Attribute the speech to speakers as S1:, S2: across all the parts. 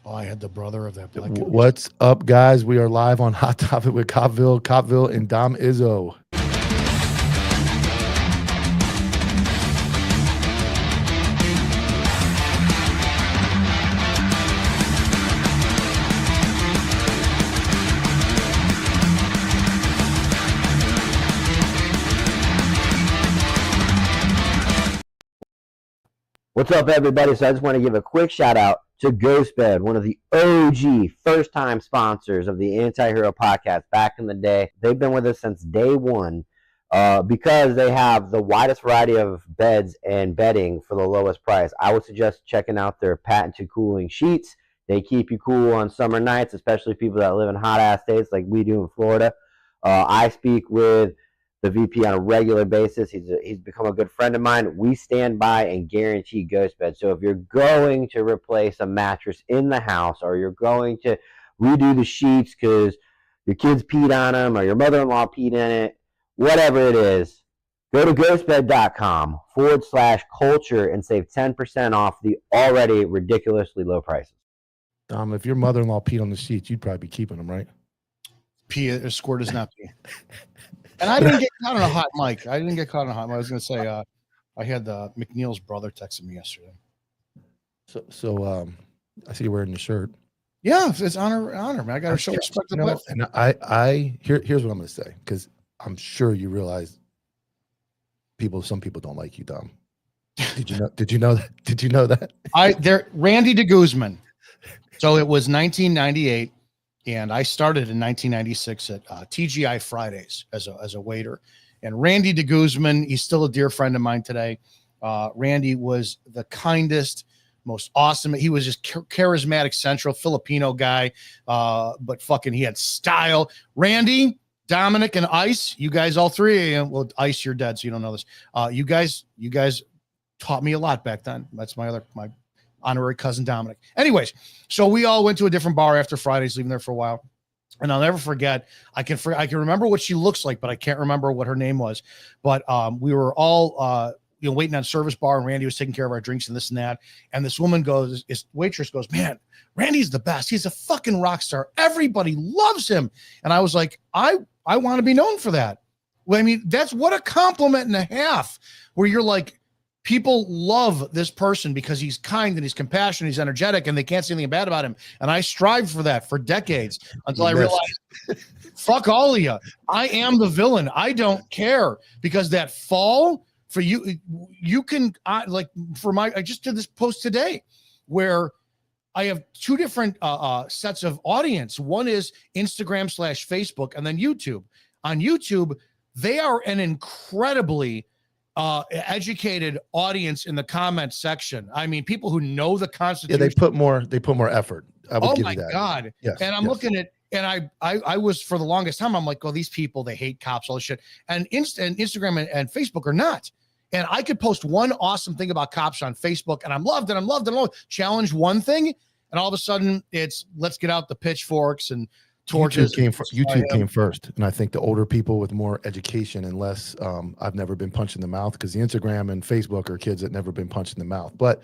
S1: Oh, I had the brother of that black guy.
S2: What's up, guys? We are live on Hot Topic with Copville and Dom Izzo.
S3: What's up, everybody? So I just want to give a quick shout out to GhostBed, one of the OG first-time sponsors of the Anti-Hero podcast back in the day. They've been with us since day one because they have the widest variety of beds and bedding for the lowest price. I would suggest checking out their patented cooling sheets. They keep you cool on summer nights, especially people that live in hot-ass states like we do in Florida. I speak with the VP on a regular basis. He's become a good friend of mine. We stand by and guarantee GhostBed. So if you're going to replace a mattress in the house, or you're going to redo the sheets because your kids peed on them or your mother-in-law peed in it, whatever it is, go to ghostbed.com/culture and save 10% off the already ridiculously low prices.
S2: Dom, if your mother-in-law peed on the sheets, you'd probably be keeping them, right?
S1: Pee or squirt is not pee. And I didn't get caught on a hot mic. I was going to say, I had McNeil's brother texting me yesterday.
S2: So I see you're wearing the shirt.
S1: Yeah, it's honor, man. I got to show respect to the
S2: And here's what I'm going to say, because I'm sure you realize some people don't like you, Dom. Did you know that? Did you know that?
S1: Randy DeGuzman. So it was 1998. And I started in 1996 at TGI Fridays as a waiter. And Randy DeGuzman, he's still a dear friend of mine today. Randy was the kindest, most awesome. He was just charismatic, central Filipino guy, but fucking he had style. Randy, Dominic, and Ice, you guys, all three of you. Well, Ice, you're dead, so you don't know this. You guys taught me a lot back then. That's my honorary cousin Dominic. Anyways, so we all went to a different bar after Fridays, leaving there for a while. And I'll never forget, I can remember what she looks like, but I can't remember what her name was. But we were all waiting on service bar, and Randy was taking care of our drinks and this and that. And this woman waitress goes, "Man, Randy's the best. He's a fucking rock star. Everybody loves him." And I was like, I want to be known for that. Well, I mean, that's what a compliment and a half, where you're like, people love this person because he's kind and he's compassionate, he's energetic, and they can't say anything bad about him. And I strive for that for decades until I realized, fuck all of you. I am the villain. I don't care, because that fall for you can I just did this post today where I have two different sets of audience. One is Instagram / Facebook, and then YouTube. On YouTube, they are an incredibly educated audience in the comments section. I mean, people who know the Constitution.
S2: Yeah, they put more effort. I would give you that.
S1: Oh my God.
S2: Yes,
S1: and I'm looking at, and I was, for the longest time, I'm like, well, these people, they hate cops, all this shit. And Instagram and Facebook are not. And I could post one awesome thing about cops on Facebook, and I'm loved. Challenge one thing, and all of a sudden it's, let's get out the pitchforks and torches.
S2: YouTube came first, and I think the older people with more education and less I've never been punched in the mouth, because the Instagram and Facebook are kids that never been punched in the mouth. But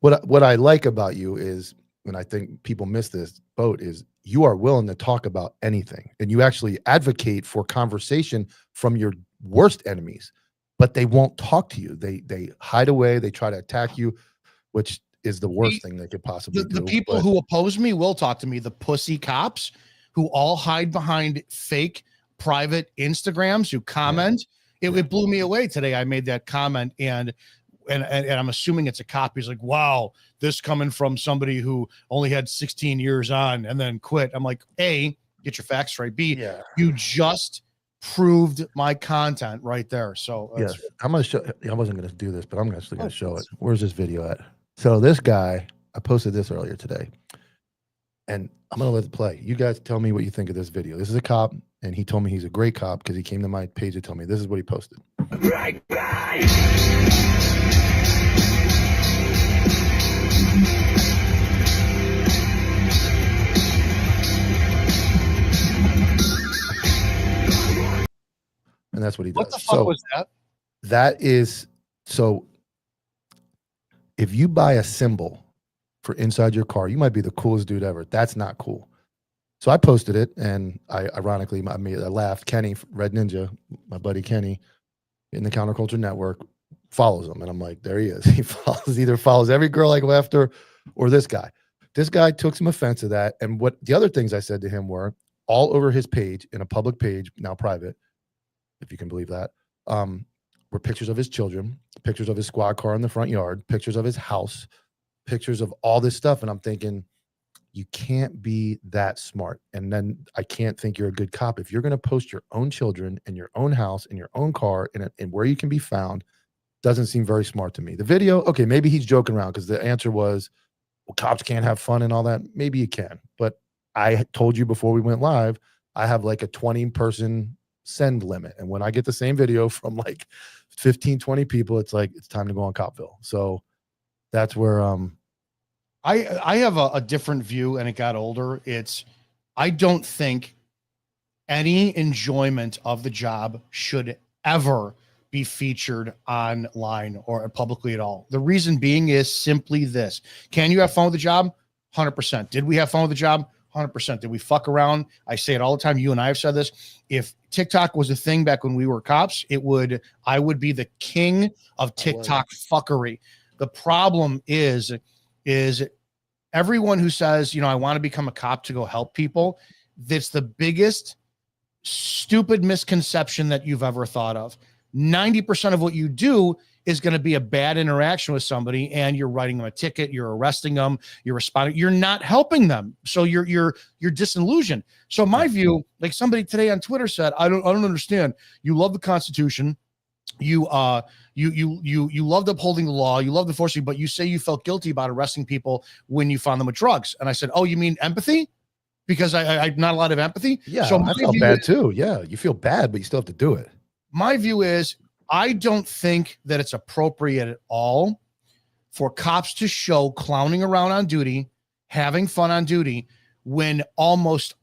S2: what I like about you is, and I think people miss this boat, is you are willing to talk about anything, and you actually advocate for conversation from your worst enemies, but they won't talk to you. They hide away, they try to attack you, which is the worst thing they could possibly do.
S1: The people who oppose me will talk to me. The pussy cops who all hide behind fake private Instagrams who comment. Yeah. It blew me away today. I made that comment, and I'm assuming it's a cop. He's like, wow, this coming from somebody who only had 16 years on and then quit. I'm like, A, get your facts straight. B, you just proved my content right there. So
S2: yes, I'm gonna show. I wasn't gonna do this, but I'm actually gonna show it. Where's this video at? So this guy, I posted this earlier today, and I'm going to let it play. You guys tell me what you think of this video. This is a cop, and he told me he's a great cop because he came to my page to tell me this is what he posted. Great guy. And that's what he does.
S1: What the fuck was that?
S2: That is, so if you buy a symbol for inside your car. You might be the coolest dude ever. That's not cool. So I posted it, and I ironically, I laughed. Kenny, Red Ninja, my buddy Kenny in the Counterculture Network, follows him. And I'm like, there he is. He either follows every girl I go after or this guy. This guy took some offense to that. And what the other things I said to him were all over his page, in a public page, now private, if you can believe that, were pictures of his children, pictures of his squad car in the front yard, pictures of his house, pictures of all this stuff. And I'm thinking, you can't be that smart. And then I can't think you're a good cop. If you're going to post your own children in your own house, in your own car, and where you can be found, doesn't seem very smart to me. The video, okay, maybe he's joking around because the answer was, well, cops can't have fun and all that. Maybe you can. But I told you before we went live, I have like a 20-person send limit. And when I get the same video from like 15, 20 people, it's like, it's time to go on Copville. So that's where
S1: I have a different view, and it got older. I don't think any enjoyment of the job should ever be featured online or publicly at all. The reason being is simply this. Can you have fun with the job? 100%. Did we have fun with the job? 100%. Did we fuck around? I say it all the time. You and I have said this. If TikTok was a thing back when we were cops, I would be the king of TikTok fuckery. The problem is everyone who says, I want to become a cop to go help people, that's the biggest stupid misconception that you've ever thought of. 90% of what you do is going to be a bad interaction with somebody, and you're writing them a ticket, you're arresting them, you're responding, you're not helping them. So you're disillusioned. So my view, like somebody today on Twitter said, I don't understand. You love the Constitution. You loved upholding the law, you loved enforcing, but you say you felt guilty about arresting people when you found them with drugs. And I said, oh, you mean empathy? Because I not a lot of empathy.
S2: Yeah,
S1: so
S2: I felt bad too. Yeah, you feel bad, but you still have to do it.
S1: My view is, I don't think that it's appropriate at all for cops to show clowning around on duty, having fun on duty, when almost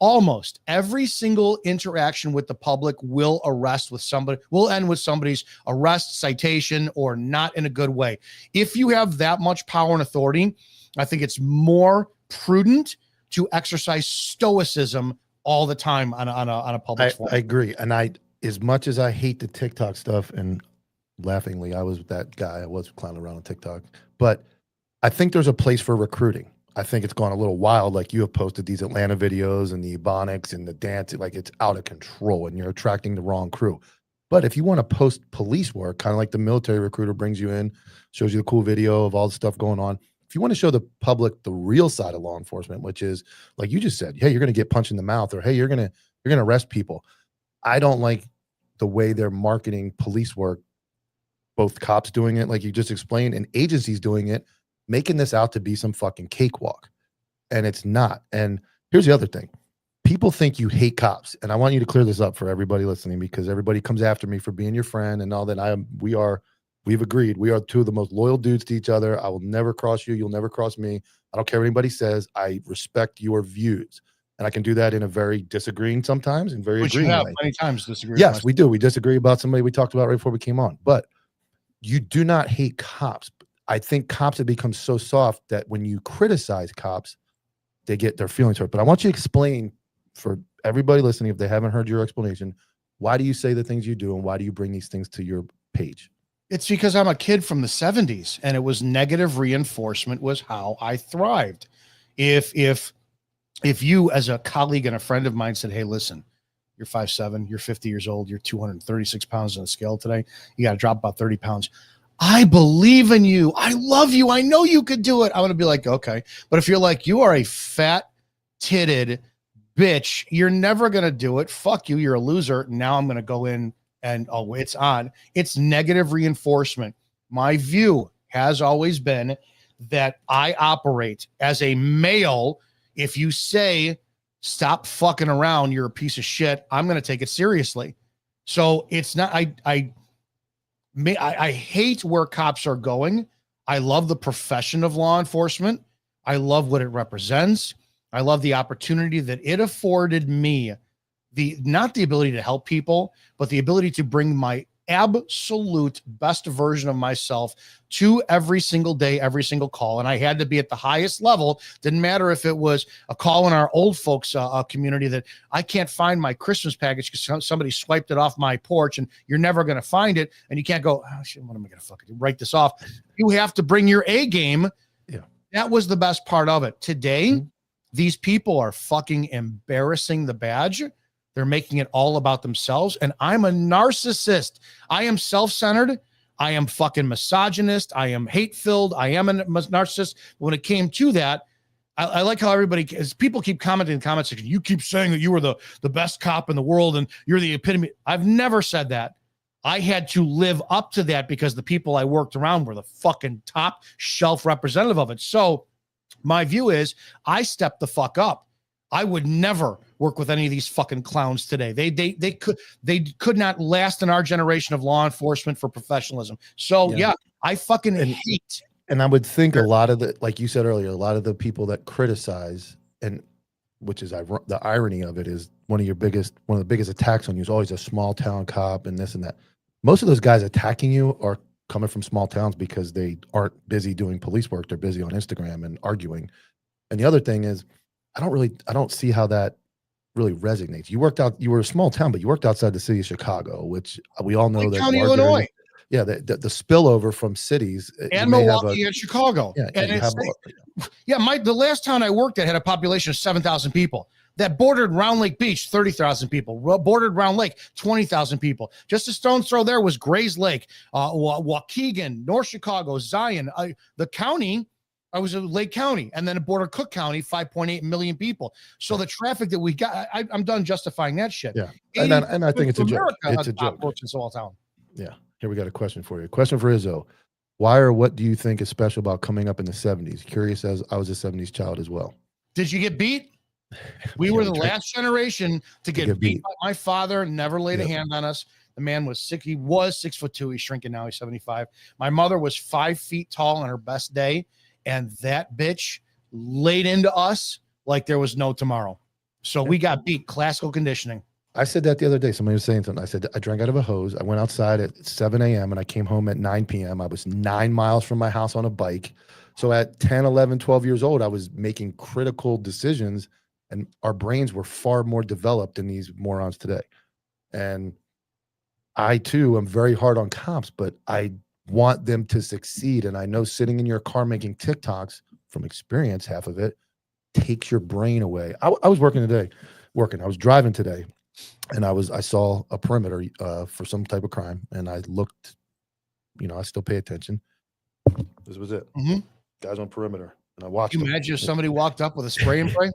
S1: every single interaction with the public will end with somebody's arrest, citation, or not in a good way. If you have that much power and authority, I think it's more prudent to exercise stoicism all the time on a public forum.
S2: I agree. And as much as I hate the TikTok stuff, and laughingly, I was that guy, I was clowning around on TikTok, but I think there's a place for recruiting. I think it's gone a little wild. Like, you have posted these Atlanta videos and the Ebonics and the dance, like it's out of control and you're attracting the wrong crew. But if you want to post police work, kind of like the military recruiter brings you in, shows you the cool video of all the stuff going on. If you want to show the public the real side of law enforcement, which is like you just said, hey, you're going to get punched in the mouth, or hey, you're going to arrest people. I don't like the way they're marketing police work, both cops doing it, like you just explained, and agencies doing it, making this out to be some fucking cakewalk. And it's not. And here's the other thing. People think you hate cops. And I want you to clear this up for everybody listening, because everybody comes after me for being your friend and all that. We've agreed. We are two of the most loyal dudes to each other. I will never cross you. You'll never cross me. I don't care what anybody says. I respect your views. And I can do that in a very disagreeing sometimes and very agreeing way.
S1: Many times disagree.
S2: Yes, we do. We disagree about somebody we talked about right before we came on. But you do not hate cops. I think cops have become so soft that when you criticize cops, they get their feelings hurt. But I want you to explain for everybody listening, if they haven't heard your explanation, why do you say the things you do, and why do you bring these things to your page?
S1: It's because I'm a kid from the 70s, and it was negative reinforcement was how I thrived. If you, as a colleague and a friend of mine, said, hey, listen, you're 5'7", you're 50 years old, you're 236 pounds on the scale today, you got to drop about 30 pounds. I believe in you. I love you. I know you could do it. I'm going to be like, okay. But if you're like, you are a fat titted bitch, you're never going to do it. Fuck you. You're a loser. Now I'm going to go in and, oh, it's on. It's negative reinforcement. My view has always been that I operate as a male. If you say, stop fucking around, you're a piece of shit, I'm going to take it seriously. So it's not, I hate where cops are going. I love the profession of law enforcement. I love what it represents. I love the opportunity that it afforded me, not the ability to help people, but the ability to bring my absolute best version of myself to every single day, every single call. And I had to be at the highest level. Didn't matter if it was a call in our old folks community that I can't find my Christmas package because somebody swiped it off my porch and you're never going to find it. And you can't go, oh shit, what am I going to fucking write this off? You have to bring your A game.
S2: Yeah.
S1: That was the best part of it. Today, these people are fucking embarrassing the badge. They're making it all about themselves. And I'm a narcissist. I am self-centered. I am fucking misogynist. I am hate-filled. I am a narcissist. When it came to that, I like how everybody, as people keep commenting in the comment section, you keep saying that you were the best cop in the world and you're the epitome. I've never said that. I had to live up to that because the people I worked around were the fucking top shelf representative of it. So my view is I stepped the fuck up. I would never work with any of these fucking clowns today. They could not last in our generation of law enforcement for professionalism. So yeah, I fucking hate.
S2: And I would think a lot of the, like you said earlier, a lot of the people that criticize, and which is the irony of it, is one of the biggest attacks on you is always a small town cop and this and that. Most of those guys attacking you are coming from small towns because they aren't busy doing police work. They're busy on Instagram and arguing. And the other thing is, I don't see how that really resonates. You were a small town, but you worked outside the city of Chicago, which we all know that
S1: County, Illinois.
S2: Yeah, the spillover from cities
S1: and Milwaukee and Chicago.
S2: Yeah,
S1: the last town I worked at had a population of 7,000 people. That bordered Round Lake Beach, 30,000 people. Bordered Round Lake, 20,000 people. Just a stone's throw there was Grays Lake, Waukegan, North Chicago, Zion. The county, I was in Lake County, and then it bordered Cook County, 5.8 million people. So the traffic that we got, I'm done justifying that shit.
S2: Yeah, and I think it's a joke. It's a joke.
S1: Works in small town.
S2: Yeah. Here we got a question for you. Question for Izzo. Why or what do you think is special about coming up in the 70s? Curious, as I was a 70s child as well.
S1: Did you get beat? We were the last generation to get beat by my father. Never laid a hand on us. The man was sick. He was 6'2". He's shrinking now. He's 75. My mother was 5 feet tall on her best day. And that bitch laid into us like there was no tomorrow. So we got beat. Classical conditioning.
S2: I said that the other day. Somebody was saying something. I said, I drank out of a hose. I went outside at 7 a.m. and I came home at 9 p.m. I was 9 miles from my house on a bike. So at 10, 11, 12 years old, I was making critical decisions, and our brains were far more developed than these morons today. And I, too, am very hard on cops, but I want them to succeed. And I know sitting in your car making TikToks, from experience, half of it takes your brain away. I was working today. I was driving today. And I saw a perimeter for some type of crime, and I looked, I still pay attention. This was it. Guys on perimeter, and I watched.
S1: Can you imagine if somebody walked up with a spray and pray?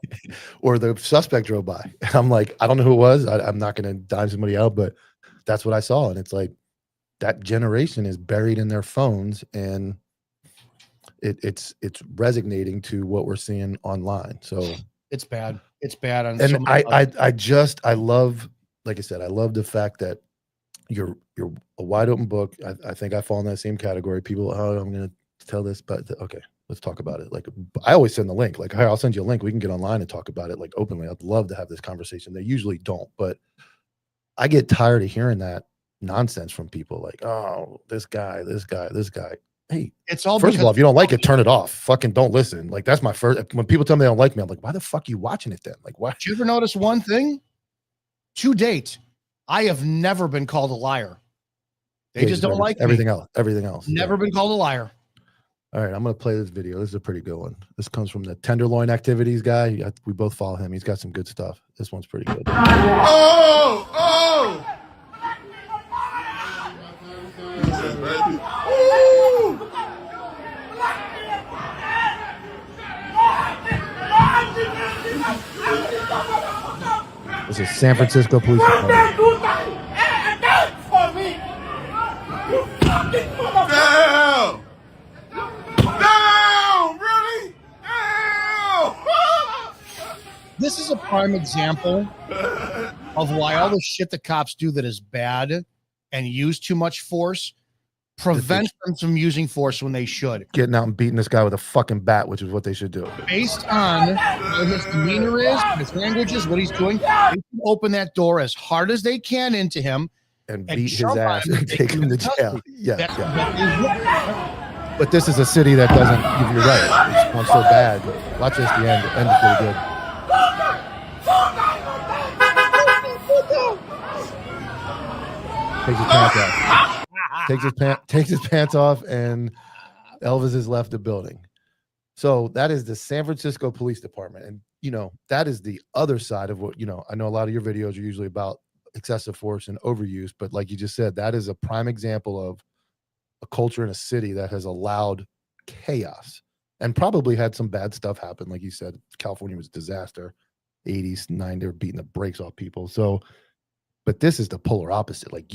S2: Or the suspect drove by. And I'm like, I don't know who it was. I'm not going to dime somebody out, but that's what I saw. And it's like that generation is buried in their phones, and it's resonating to what we're seeing online. So
S1: it's bad. It's bad.
S2: And I love, like I said, I love the fact that you're a wide open book. I think I fall in that same category. People, I'm going to tell this, but okay, let's talk about it. Like, I always send the link. Like, hey, I'll send you a link. We can get online and talk about it like openly. I'd love to have this conversation. They usually don't, but I get tired of hearing that nonsense from people. Like, oh, this guy. Hey,
S1: it's all
S2: first of all, if you don't like it, turn it off. Fucking don't listen. Like, that's my first. When people tell me they don't like me, I'm like, why the fuck are you watching it then? Like, why?
S1: Did you ever notice one thing? To date, I have never been called a liar. They just don't like
S2: everything else.
S1: Never been called a liar.
S2: All right, I'm going to play this video. This is a pretty good one. This comes from the Tenderloin Activities guy. We both follow him. He's got some good stuff. This one's pretty good.
S4: Oh!
S2: This is San Francisco Police Department.
S4: Damn! Really? Damn!
S1: This is a prime example of why all the shit the cops do that is bad and use too much force prevents them from using force when they should.
S2: Getting out and beating this guy with a fucking bat, which is what they should do.
S1: Based on what his demeanor is, his language is, what he's doing, they can open that door as hard as they can into him,
S2: and
S1: and
S2: beat his
S1: jump on
S2: ass
S1: him
S2: and take him to
S1: into
S2: jail.
S1: custody.
S2: Yeah,
S1: That-
S2: yeah.
S1: that is
S2: But this is a city that doesn't. You're right. It's going so bad. Watch this. The end. The end is pretty good. Takes his pants off. Takes his pants off, and Elvis has left the building. So that is the San Francisco Police Department, and that is the other side of what I know. A lot of your videos are usually about excessive force and overuse, but like you just said, that is a prime example of a culture in a city that has allowed chaos and probably had some bad stuff happen. Like you said, California was a disaster. 80s, 90s, they were beating the brakes off people. So, but this is the polar opposite. Like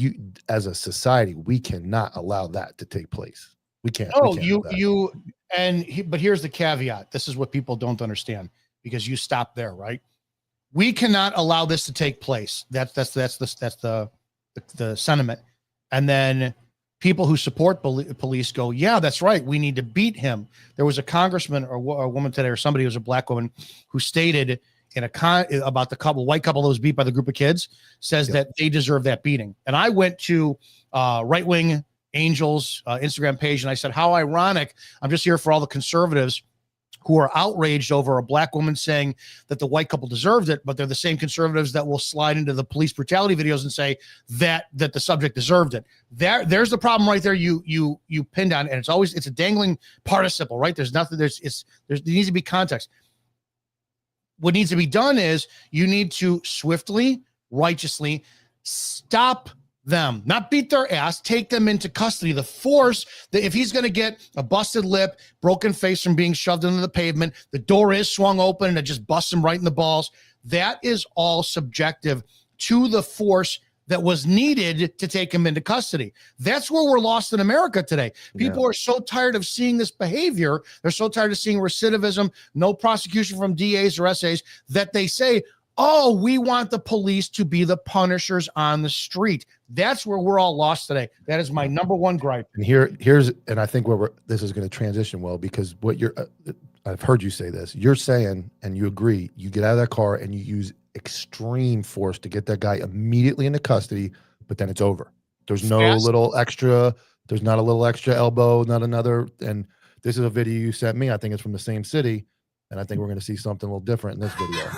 S2: as a society, we cannot allow that to take place. We can't.
S1: Oh,
S2: we can't do that.
S1: but here's the caveat. This is what people don't understand because you stop there, right? We cannot allow this to take place. That's the sentiment. And then people who support police go, yeah, that's right. We need to beat him. There was a congressman or a woman today, or somebody who was a black woman, who stated in about the white couple that was beat by the group of kids, says that they deserve that beating. And I went to Right Wing Angels Instagram page and I said, how ironic. I'm just here for all the conservatives who are outraged over a black woman saying that the white couple deserved it, but they're the same conservatives that will slide into the police brutality videos and say that the subject deserved it. There's the problem right there. You pinned on, and it's a dangling participle, right? There's nothing. There needs to be context. What needs to be done is you need to swiftly, righteously stop them, not beat their ass, take them into custody. The force that if he's going to get a busted lip, broken face from being shoved into the pavement, the door is swung open and it just busts him right in the balls. That is all subjective to the force that was needed to take him into custody. That's where we're lost in America today. People are so tired of seeing this behavior. They're so tired of seeing recidivism, no prosecution from DAs or SAs, that they say, oh, we want the police to be the punishers on the street. That's where we're all lost today. That is my number one gripe.
S2: And and I think this is going to transition well, because what I've heard you say this. You're saying, and you agree, you get out of that car and you use extreme force to get that guy immediately into custody, but then it's over. There's no little extra. There's not a little extra elbow, not another. And this is a video you sent me. I think it's from the same city, and I think we're going to see something a little different in this video.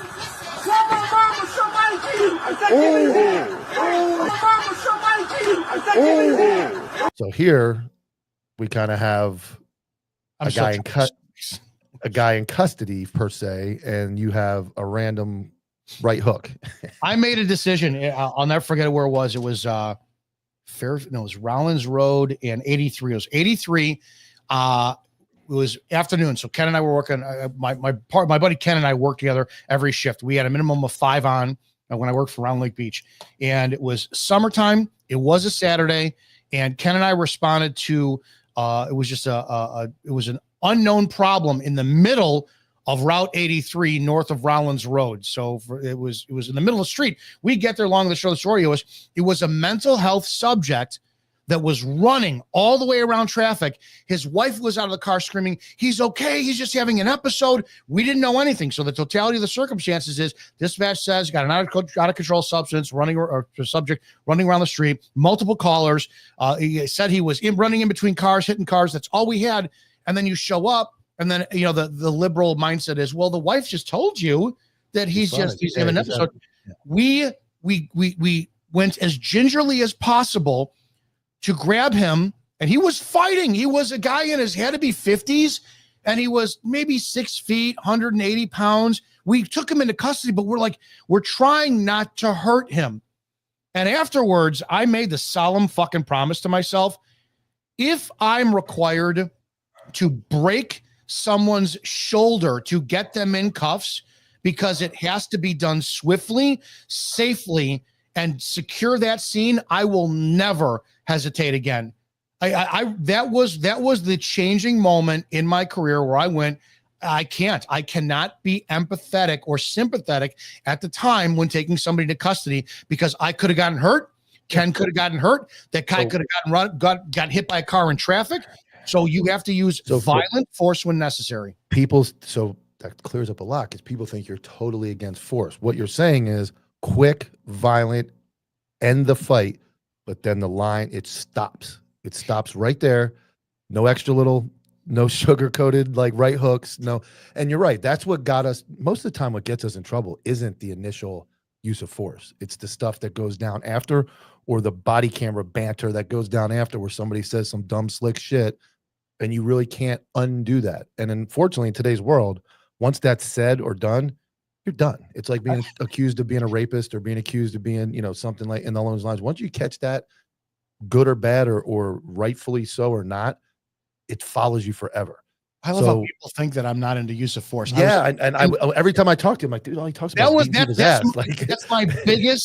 S2: So here we kind of have a guy in custody per se, and you have a random right hook.
S1: I made a decision. I'll never forget where it was. It was it was Rollins Road and 83. It was 83. It was afternoon. So Ken and I were working. My buddy Ken and I worked together every shift. We had a minimum of 5 on when I worked for Round Lake Beach, and it was summertime. It was a Saturday, and Ken and I responded to it was just it was an unknown problem in the middle of Route 83 north of Rollins Road. So it was in the middle of the street. We get there along the shore. The story it was a mental health subject that was running all the way around traffic. His wife was out of the car screaming, he's okay, he's just having an episode. We didn't know anything. So the totality of the circumstances is dispatch says got an out of control substance running or subject running around the street, multiple callers. He said he was running in between cars, hitting cars. That's all we had. And then you show up, and then the liberal mindset is, well, the wife just told you that he's having an episode. We went as gingerly as possible to grab him, and he was fighting. He was a guy in his had to be 50s, and he was maybe 6 feet, 180 pounds. We took him into custody, but we're trying not to hurt him. And afterwards, I made the solemn fucking promise to myself, if I'm required to break someone's shoulder to get them in cuffs, because it has to be done swiftly, safely, and secure that scene, I will never hesitate again. That was the changing moment in my career where I went, I cannot be empathetic or sympathetic at the time when taking somebody to custody, because I could have gotten hurt. Ken could have gotten hurt. That guy could have got hit by a car in traffic. So you have to use violent force when necessary.
S2: So that clears up a lot, because people think you're totally against force. What you're saying is quick, violent, end the fight, but then the line, it stops. It stops right there. No extra little, no sugar coated like right hooks. No. And you're right. That's what got us most of the time. What gets us in trouble isn't the initial use of force. It's the stuff that goes down after, or the body camera banter that goes down after, where somebody says some dumb slick shit and you really can't undo that. And unfortunately, in today's world, once that's said or done, you're done. It's like being accused of being a rapist or being accused of being, something like in all those lines. Once you catch that, good or bad, or rightfully so or not, it follows you forever.
S1: I love how people think that I'm not into use of force.
S2: Yeah, every time I talk to him, like, dude, all he talks about is beating people's ass.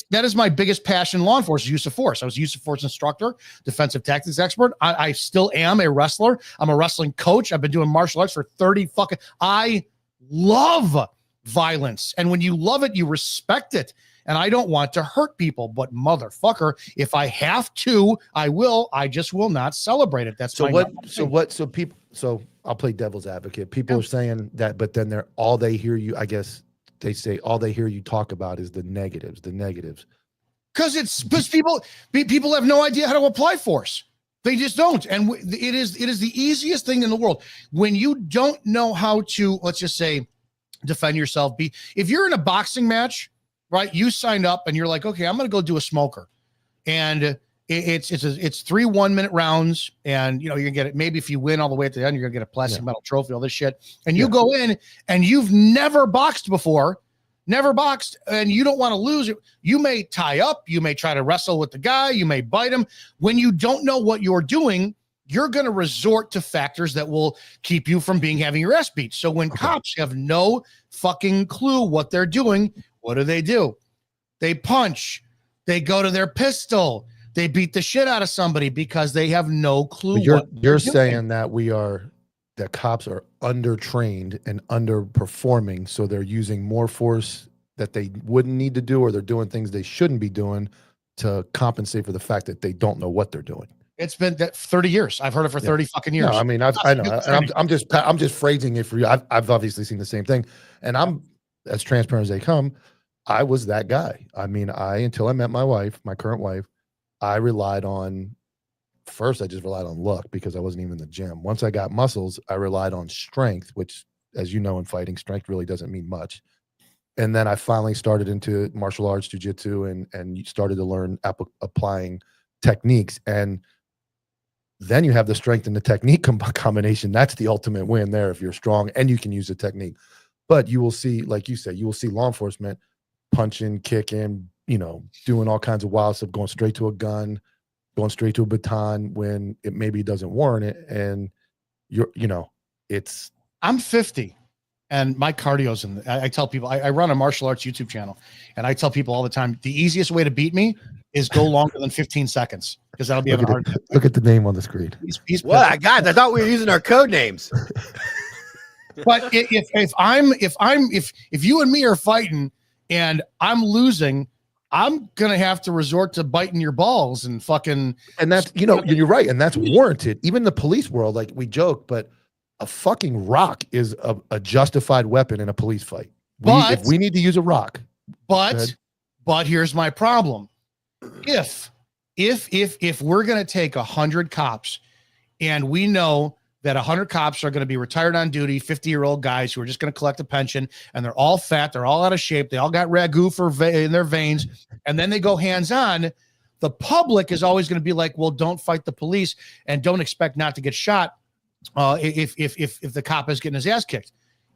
S1: That is my biggest passion in law enforcement, use of force. I was a use of force instructor, defensive tactics expert. I still am a wrestler. I'm a wrestling coach. I've been doing martial arts for 30 fucking. I love violence, and when you love it, you respect it. And I don't want to hurt people, but motherfucker, if I have to, I will. I just will not celebrate it. That's
S2: so I'll play devil's advocate. People are saying that, but then all they hear you, I guess they say all they hear you talk about is the negatives. Because
S1: people have no idea how to apply force. They just don't. And it is the easiest thing in the world. When you don't know how to, let's just say, defend yourself. If you're in a boxing match, right? You signed up and you're like, okay, I'm going to go do a smoker. And it's 3 1-minute rounds. And, you're going to get it. Maybe if you win all the way at the end, you're going to get a plastic metal trophy, all this shit. And you go in and you've never boxed before, and you don't want to lose it. You may tie up. You may try to wrestle with the guy. You may bite him. When you don't know what you're doing, you're going to resort to factors that will keep you from having your ass beat. So when cops have no fucking clue what they're doing, what do? They punch. They go to their pistol. They beat the shit out of somebody because they have no clue.
S2: You're saying that cops are undertrained and underperforming, so they're using more force that they wouldn't need to do, or they're doing things they shouldn't be doing to compensate for the fact that they don't know what they're doing.
S1: It's been 30 years. I've heard it for 30 fucking years.
S2: No, I mean, I know. And I'm just phrasing it for you. I've obviously seen the same thing, and I'm as transparent as they come. I was that guy. I mean, until I met my current wife, I relied on. First, I just relied on luck because I wasn't even in the gym. Once I got muscles, I relied on strength, which, as you know, in fighting, strength really doesn't mean much. And then I finally started into martial arts, jiu-jitsu, and started to learn applying techniques. And then you have the strength and the technique combination. That's the ultimate win there if you're strong and you can use the technique. But you will see, like you said, you will see law enforcement punching, kicking, doing all kinds of wild stuff, going straight to a gun, going straight to a baton when it maybe doesn't warrant it. And
S1: I'm 50 and my cardio's I tell people, I run a martial arts YouTube channel, and I tell people all the time, the easiest way to beat me is go longer than 15 seconds, because that'll be
S2: look at the name on the screen.
S3: What, guys? I thought we were using our code names.
S1: But if you and me are fighting and I'm losing, I'm gonna have to resort to biting your balls and fucking.
S2: And that's you're right, and that's warranted. Even the police world, like we joke, but a fucking rock is a justified weapon in a police fight. If we need to use a rock,
S1: but here's my problem. If we're gonna take 100 cops, and we know that 100 cops are going to be retired on duty, 50-year-old guys who are just going to collect a pension, and they're all fat, they're all out of shape, they all got ragu in their veins, and then they go hands-on, the public is always going to be like, well, don't fight the police and don't expect not to get shot if the cop is getting his ass kicked.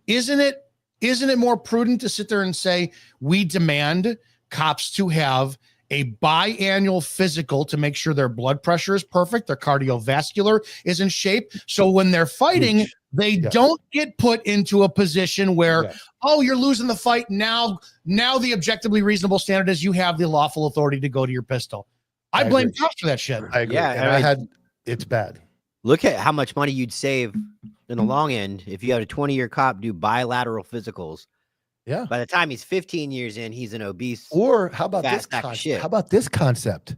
S1: Isn't it more prudent to sit there and say, we demand cops to have a biannual physical to make sure their blood pressure is perfect, their cardiovascular is in shape, so when they're fighting, they don't get put into a position where, oh, you're losing the fight. Now the objectively reasonable standard is you have the lawful authority to go to your pistol. I blame cops for that shit.
S2: I agree.
S3: Yeah,
S2: it's bad.
S3: Look at how much money you'd save in the long end if you had a 20-year cop do bilateral physicals.
S2: Yeah.
S3: By the time he's 15 years in, he's an obese.
S2: Or how about this concept? How about this concept?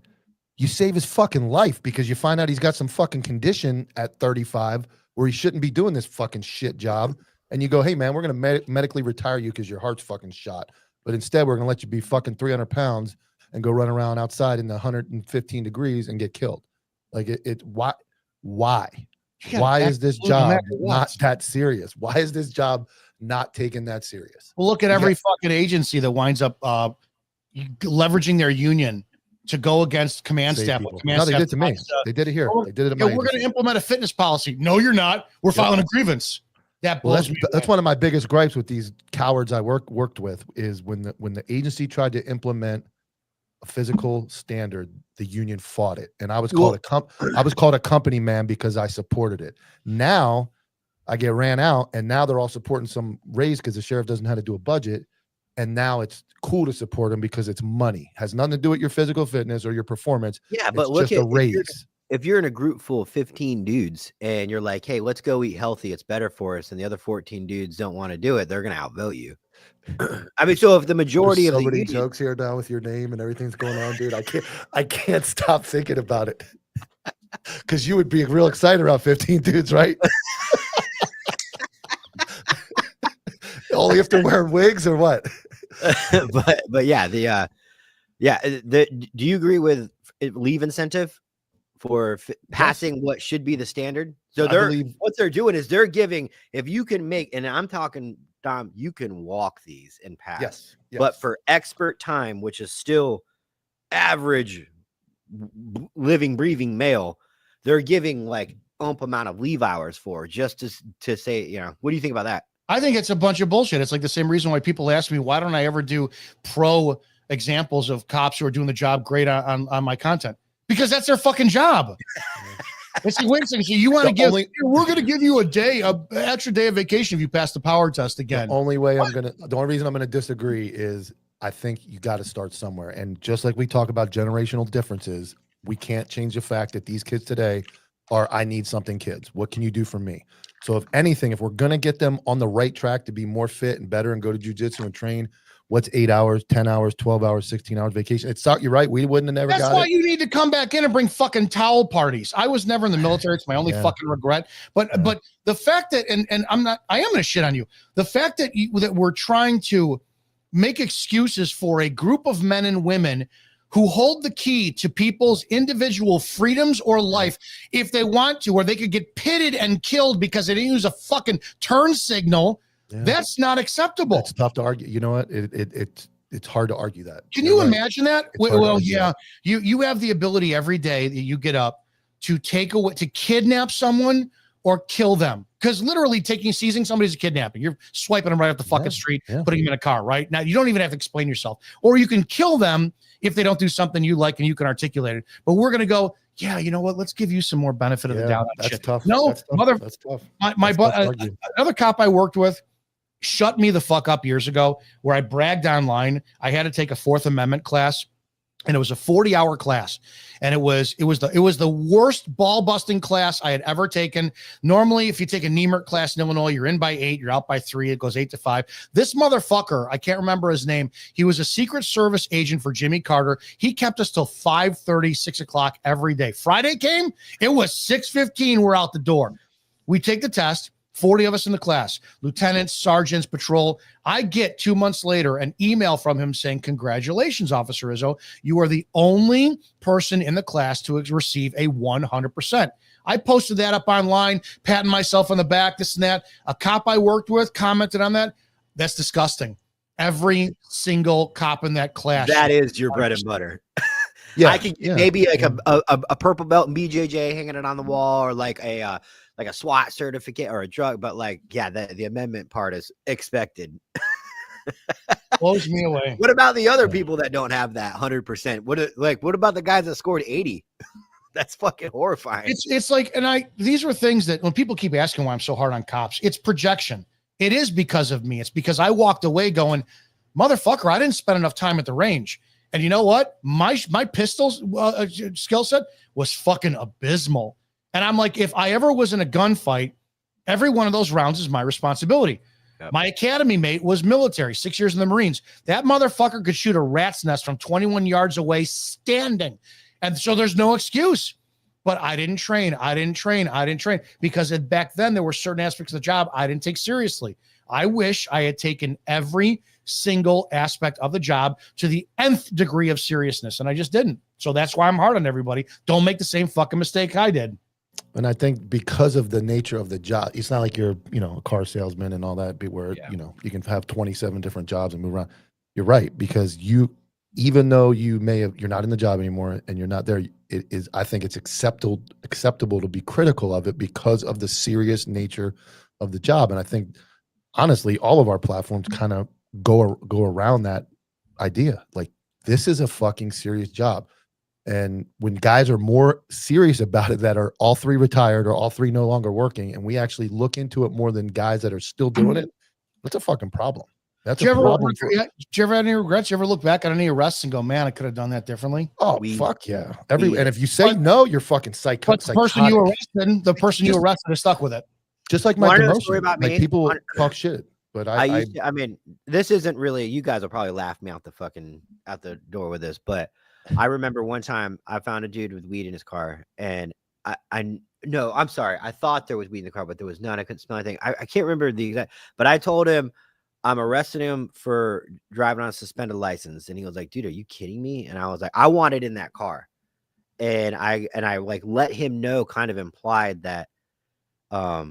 S2: You save his fucking life because you find out he's got some fucking condition at 35 where he shouldn't be doing this fucking shit job. And you go, hey man, we're going to medically retire you because your heart's fucking shot. But instead we're going to let you be fucking 300 pounds and go run around outside in the 115 degrees and get killed. Like why is this job not that serious? Why is this job not taken that serious?
S1: Well, look at every fucking agency that winds up leveraging their union to go against command staff.
S2: No, they did it to me. They did it here. They did it at my
S1: we're going to implement a fitness policy. No, you're not. We're filing a grievance. That blows me away.
S2: That's one of my biggest gripes with these cowards I worked with is when the agency tried to implement a physical standard, the union fought it, and I was called a company man because I supported it. Now I get ran out, and now they're all supporting some raise because the sheriff doesn't know how to do a budget. And now it's cool to support them because it's money. Has nothing to do with your physical fitness or your performance.
S3: Yeah, but look at a raise. If you're in a group full of 15 dudes and you're like, hey, let's go eat healthy, it's better for us, and the other 14 dudes don't want to do it, they're going to outvote you. I mean, so if the majority of the
S2: many jokes here now with your name and everything's going on, dude, I can't stop thinking about it. Because you would be real excited around 15 dudes, right? Only if they're wearing wigs or what?
S3: but yeah, do you agree with leave incentive for passing what should be the standard? So what they're doing is they're giving, if you can make, and I'm talking, Dom, you can walk these and pass.
S2: Yes.
S3: But for expert time, which is still average living, breathing male, they're giving like amount of leave hours for just to say, what do you think about that?
S1: I think it's a bunch of bullshit. It's like the same reason why people ask me, why don't I ever do pro examples of cops who are doing the job great on my content? Because that's their fucking job. It's like, wait a second, so you want to we're going to give you an extra day of vacation if you pass the power test again.
S2: The only reason I'm going to disagree is I think you got to start somewhere. And just like we talk about generational differences, we can't change the fact that these kids today are, I need something kids. What can you do for me? So if anything, if we're going to get them on the right track to be more fit and better and go to jiu-jitsu and train, what's 8 hours, 10 hours, 12 hours, 16 hours vacation? You're right. We wouldn't have never got it.
S1: That's why you need to come back in and bring fucking towel parties. I was never in the military. It's my only fucking regret. But the fact that, and I am going to shit on you. The fact that that we're trying to make excuses for a group of men and women who hold the key to people's individual freedoms or life if they want to, or they could get pitted and killed because they didn't use a fucking turn signal. Yeah. That's not acceptable.
S2: It's tough to argue. You know what? It's hard to argue that.
S1: Can you imagine that? Well, yeah. You have the ability every day that you get up to to kidnap someone or kill them. Because literally seizing somebody is a kidnapping. You're swiping them right off the fucking street, putting them in a car, right? Now, you don't even have to explain yourself. Or you can kill them if they don't do something you like and you can articulate it. But we're going to go, yeah, you know what? Let's give you some more benefit of the doubt.
S2: That's tough.
S1: No,
S2: that's tough.
S1: Another cop I worked with shut me the fuck up years ago where I bragged online. I had to take a Fourth Amendment class. And it was a 40-hour class, and it was the worst ball busting class I had ever taken. Normally, if you take a NEMERT class in Illinois, you're in by 8, you're out by 3. It goes 8 to 5. This motherfucker, I can't remember his name. He was a Secret Service agent for Jimmy Carter. He kept us till 5:30, 6 o'clock every day. Friday came, it was 6:15. We're out the door. We take the test. 40 of us in the class, lieutenants, sergeants, patrol. I get 2 months later an email from him saying, congratulations, Officer Izzo. You are the only person in the class to receive a 100%. I posted that up online, patting myself on the back, this and that. A cop I worked with commented on that. That's disgusting. Every single cop in that class.
S3: That is your bread and butter. I could maybe like a purple belt and BJJ hanging it on the wall, or like a SWAT certificate or a drug, but the amendment part is expected.
S1: Blows me away.
S3: What about the other people that don't have that 100%? What about the guys that scored 80? That's fucking horrifying.
S1: It's like, these are things that when people keep asking why I'm so hard on cops, it's projection. It is because of me. It's because I walked away going, motherfucker, I didn't spend enough time at the range. And you know what? My pistol's skill set was fucking abysmal. And I'm like, if I ever was in a gunfight, every one of those rounds is my responsibility. Yep. My academy mate was military, 6 years in the Marines. That motherfucker could shoot a rat's nest from 21 yards away standing. And so there's no excuse. But I didn't train because back then there were certain aspects of the job I didn't take seriously. I wish I had taken every single aspect of the job to the nth degree of seriousness. And I just didn't. So that's why I'm hard on everybody. Don't make the same fucking mistake I did.
S2: And I think because of the nature of the job, it's not like you're, a car salesman and all that, where, you can have 27 different jobs and move around. You're right. Because even though you're not in the job anymore and you're not there, I think it's acceptable to be critical of it because of the serious nature of the job. And I think, honestly, all of our platforms kind of go around that idea. Like, this is a fucking serious job. And when guys are more serious about it, that are all three retired or all three no longer working, and we actually look into it more than guys that are still doing it, that's a fucking problem. That's a problem.
S1: Did you ever have any regrets? You ever look back at any arrests and go, man, I could have done that differently?
S2: Oh, fuck yeah. And if you say no, you're fucking psychotic.
S1: But the person you arrested is stuck with it.
S2: Just like my promotion. About me? Like, people talk shit. But I
S5: mean, this isn't really, you guys will probably laugh me out the door with this, but I remember one time I found a dude with weed in his car, and no, I'm sorry. I thought there was weed in the car, but there was none. I couldn't smell anything. I can't remember the exact, but I told him I'm arresting him for driving on a suspended license. And he was like, dude, are you kidding me? And I was like, I want it in that car. And I like let him know, kind of implied that, I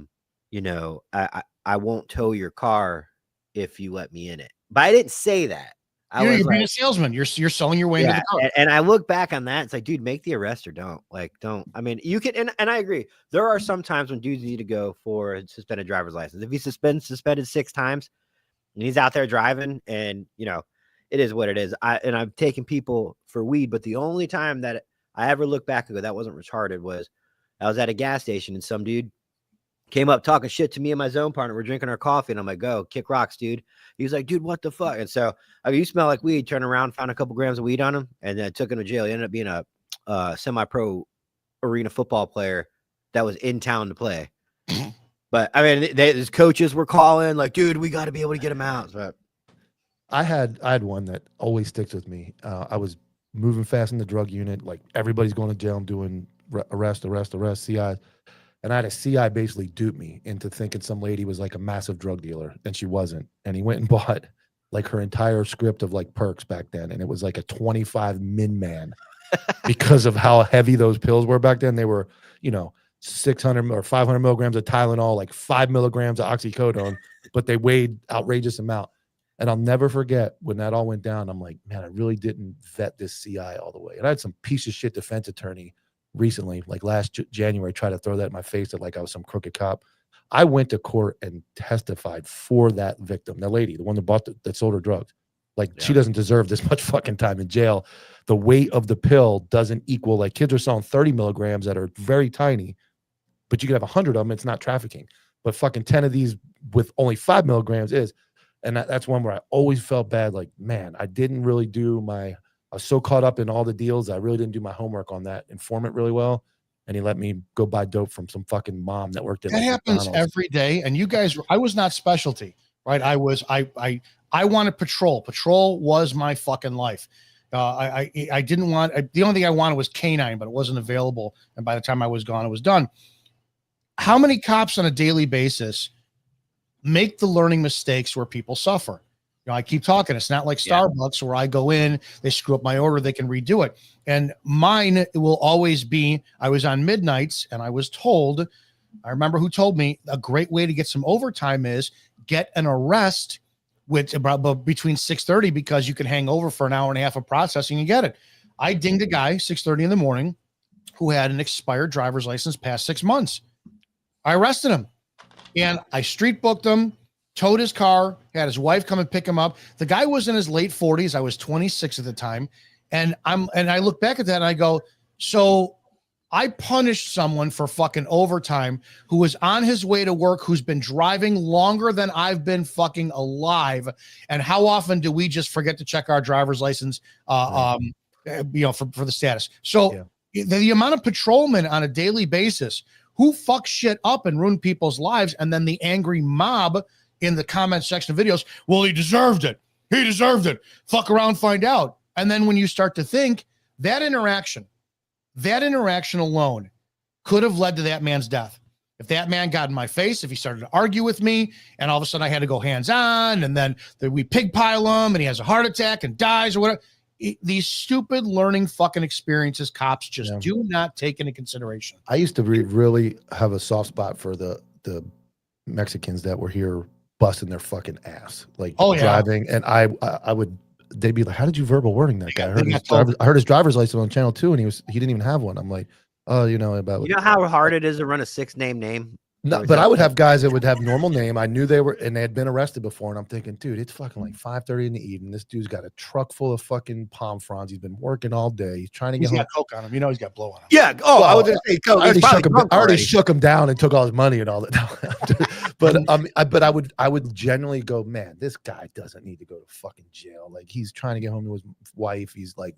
S5: won't tow your car if you let me in it. But I didn't say that.
S1: You're being a salesman. You're selling your way into the car.
S5: And I look back on that. It's like, dude, make the arrest or don't. I mean, you can, and I agree. There are some times when dudes need to go for a suspended driver's license. If he's suspended 6 times and he's out there driving, and it is what it is. I've taken people for weed, but the only time that I ever look back and go, that wasn't retarded, was I was at a gas station and some dude came up talking shit to me and my zone partner. We're drinking our coffee, and I'm like, go kick rocks, dude. He was like, dude, what the fuck? And so I go, you smell like weed. Turn around, found a couple grams of weed on him, and then took him to jail. He ended up being a semi-pro arena football player that was in town to play. But I mean, his coaches were calling like, dude, we got to be able to get him out. But
S2: I had one that always sticks with me. I was moving fast in the drug unit. Like, everybody's going to jail. I'm doing arrest, CI. And I had a CI basically dupe me into thinking some lady was like a massive drug dealer, and she wasn't. And he went and bought like her entire script of like perks back then. And it was like a 25 min man because of how heavy those pills were back then. They were, 600 or 500 milligrams of Tylenol, like 5 milligrams of oxycodone, but they weighed outrageous amount. And I'll never forget when that all went down. I'm like, man, I really didn't vet this CI all the way. And I had some piece of shit defense attorney recently, like last January, try to throw that in my face that like I was some crooked cop. I went to court and testified for that victim, the lady, the one that sold her drugs. Like, she doesn't deserve this much fucking time in jail. The weight of the pill doesn't equal, like, kids are selling 30 milligrams that are very tiny, but you could have 100 of them. It's not trafficking. But fucking 10 of these with only 5 milligrams is. And that's one where I always felt bad. Like, man, I didn't really I was so caught up in all the deals, I really didn't do my homework on that informant really well. And he let me go buy dope from some fucking mom that worked at
S1: that happens McDonald's every day. And you guys, I was not specialty, right? I wanted patrol. Patrol was my fucking life. I didn't want, the only thing I wanted was canine, but it wasn't available. And by the time I was gone, it was done. How many cops on a daily basis make the learning mistakes where people suffer? I keep talking. It's not like Starbucks where I go in, they screw up my order, they can redo it. And mine will always be, I was on midnights and I was told, I remember who told me a great way to get some overtime is get an arrest with about between 6:30 because you can hang over for an hour and a half of processing and get it. I dinged a guy 6:30 in the morning who had an expired driver's license past 6 months. I arrested him and I street booked him. Towed his car, had his wife come and pick him up. The guy was in his late 40s. I was 26 at the time. And I look back at that and I go, so I punished someone for fucking overtime who was on his way to work, who's been driving longer than I've been fucking alive. And how often do we just forget to check our driver's license, for the status? So the amount of patrolmen on a daily basis who fuck shit up and ruin people's lives. And then the angry mob in the comment section of videos, well, he deserved it. He deserved it. Fuck around, find out. And then when you start to think, that interaction alone could have led to that man's death. If that man got in my face, if he started to argue with me, and all of a sudden I had to go hands on, and then we pig pile him, and he has a heart attack and dies or whatever. These stupid learning fucking experiences, cops just do not take into consideration.
S2: I used to really have a soft spot for the Mexicans that were here busting their fucking ass, like driving, and I would. They'd be like, "How did you verbal wording that guy?" I heard his driver's license on channel 2, and he didn't even have one. I'm like, oh, you know
S5: how hard it is to run a 6-name name.
S2: No, but I would have guys that would have normal name. I knew they had been arrested before, and I'm thinking, dude, it's fucking like 5:30 in the evening. This dude's got a truck full of fucking palm fronds. He's been working all day. He's trying to get home.
S1: Got coke on him. You know he's got blow on him.
S5: Yeah. Oh, well, I was gonna say coke.
S2: I already shook him down and took all his money and all that. But I would genuinely go, man, this guy doesn't need to go to fucking jail. Like, he's trying to get home to his wife. He's like,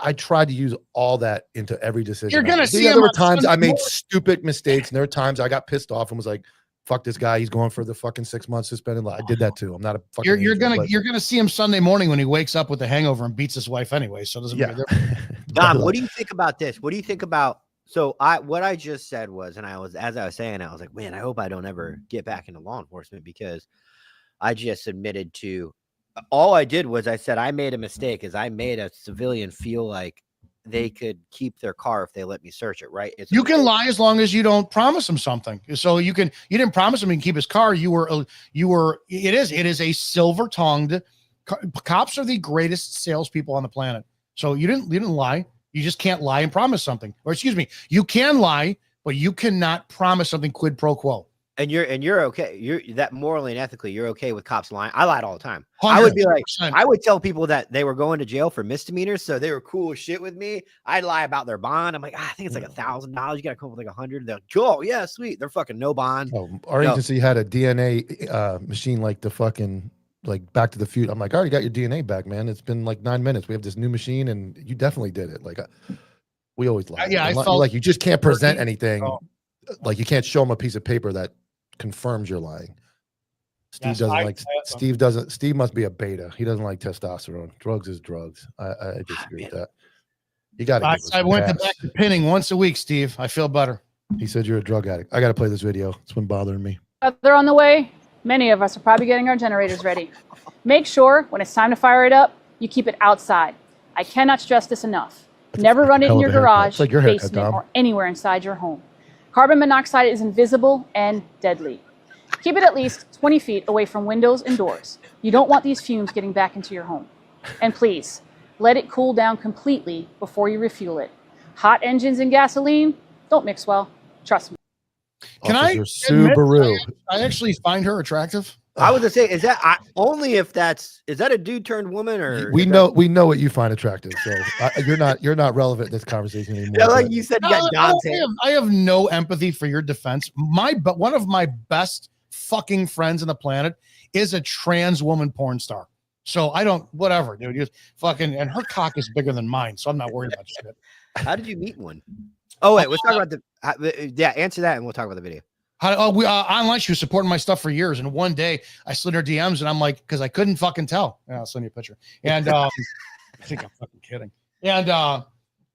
S2: I tried to use all that into every decision.
S1: You're gonna see.
S2: There were times I made stupid mistakes, and there were times I got pissed off and was like, "Fuck this guy! He's going for the fucking 6 months suspended." I did that too. I'm not a fucking.
S1: You're gonna see him Sunday morning when he wakes up with a hangover and beats his wife anyway. So it doesn't make a difference.
S5: Dom, what do you think about this? What do you think about? So what I just said was, and as I was saying, I was like, man, I hope I don't ever get back into law enforcement, because I just admitted to. All I did was I said I made a mistake, is I made a civilian feel like they could keep their car if they let me search it, right?
S1: You can lie as long as you don't promise him something. So you didn't promise him he can keep his car. It is a silver-tongued. Cops are the greatest salespeople on the planet. So you didn't lie. You just can't lie and promise something. Or excuse me, you can lie, but you cannot promise something quid pro quo.
S5: And you're okay. You're that morally and ethically, you're okay with cops lying. I lied all the time.
S1: 100%.
S5: I would be like, I would tell people that they were going to jail for misdemeanors, so they were cool as shit with me. I'd lie about their bond. I'm like, I think it's like $1,000. You got to come up with like 100. They're like, oh yeah, sweet. They're fucking no bond.
S2: Oh, our agency had a DNA machine like the fucking Back to the Future. I'm like, I already got your DNA back, man. It's been like 9 minutes. We have this new machine, and you definitely did it. Like, we always lie.
S1: I felt
S2: like you just can't present anything. Like, you can't show them a piece of paper that confirms you're lying. Steve must be a beta. He doesn't like testosterone. Drugs is drugs. I disagree with that. You got to.
S1: I went back to pinning once a week, Steve. I feel better.
S2: He said you're a drug addict. I got to play this video. It's been bothering me.
S6: They're on the way. Many of us are probably getting our generators ready. Make sure when it's time to fire it up, you keep it outside. I cannot stress this enough. Never run it in your garage,
S2: like your
S6: basement, or anywhere inside your home. Carbon monoxide is invisible and deadly. Keep it at least 20 feet away from windows and doors. You don't want these fumes getting back into your home. And please, let it cool down completely before you refuel it. Hot engines and gasoline don't mix well. Trust me.
S1: Can I
S2: Subaru?
S1: I actually find her attractive.
S5: I was gonna say, is that a dude turned woman, or
S2: we know what you find attractive, so you're not relevant in this conversation anymore.
S5: Yeah, like you said, you got Dante.
S1: I have no empathy for your defense. But one of my best fucking friends on the planet is a trans woman porn star. So I don't, whatever, dude. You fucking, and her cock is bigger than mine, so I'm not worried about shit.
S5: How did you meet one? Oh wait, let's talk about answer that, and we'll talk about the video.
S1: Online, she was supporting my stuff for years, and one day I slid her DMs, and I'm like, because I couldn't fucking tell. Yeah, I'll send you a picture. And I think I'm fucking kidding. And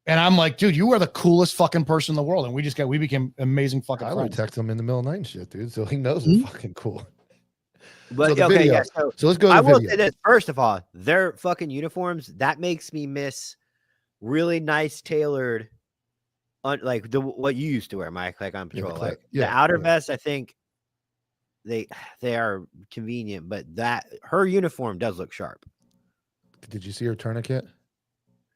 S1: I'm like, dude, you are the coolest fucking person in the world, and we became amazing fucking friends.
S2: I would text him in the middle of the night and shit, dude. So he knows we're fucking cool.
S5: But
S2: so
S5: okay, yeah.
S2: So let's go to the
S5: video. I will
S2: video.
S5: say this, first of all, their fucking uniforms, that makes me miss really nice tailored. Like what you used to wear, Mike, like on patrol, the outer vest. I think they are convenient, but her uniform does look sharp.
S2: Did you see her tourniquet?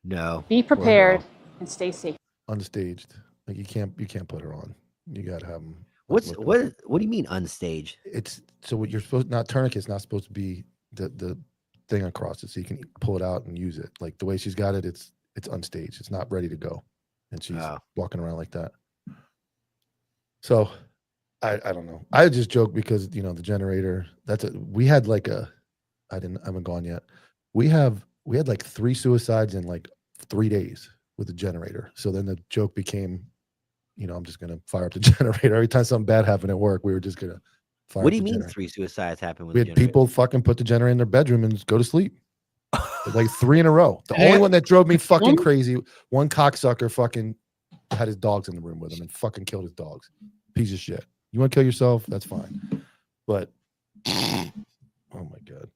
S5: No.
S6: Be prepared and stay safe.
S2: Unstaged, like you can't put her on. You gotta have them.
S5: What do you mean unstaged?
S2: It's so what you're supposed tourniquet's not supposed to be the thing across it, so you can pull it out and use it. Like the way she's got it, it's unstaged. It's not ready to go. And she's walking around like that. So I don't know. I just joke because the generator. We had like I haven't gone yet. We had like 3 suicides in like 3 days with the generator. So then the joke became, I'm just gonna fire up the generator every time something bad happened at work. We were just gonna fire.
S5: What do you mean
S2: generator.
S5: 3 suicides happened with?
S2: We had people fucking put the generator in their bedroom and go to sleep. Like 3 in a row. The only one that drove me fucking crazy, one cocksucker fucking had his dogs in the room with him and fucking killed his dogs. piece of shit. You want to kill yourself? That's fine. But oh my god,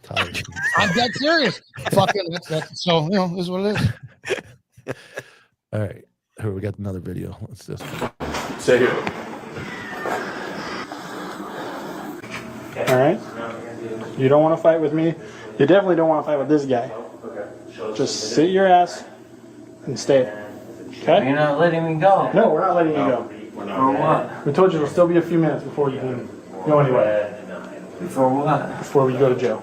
S2: Tyler,
S1: I'm dead serious. Fucking that's so this is what it is.
S2: all right. Here we got another video. Let's just
S4: Say here.
S7: All right. You don't want to fight with me. You definitely don't want to fight with this guy. Just sit your ass and stay. Okay?
S8: You're not letting me go.
S7: No, we're not letting you go.
S8: For what?
S7: We told you it'll still be a few minutes before you can go anywhere.
S8: Before what?
S7: Before we go to jail.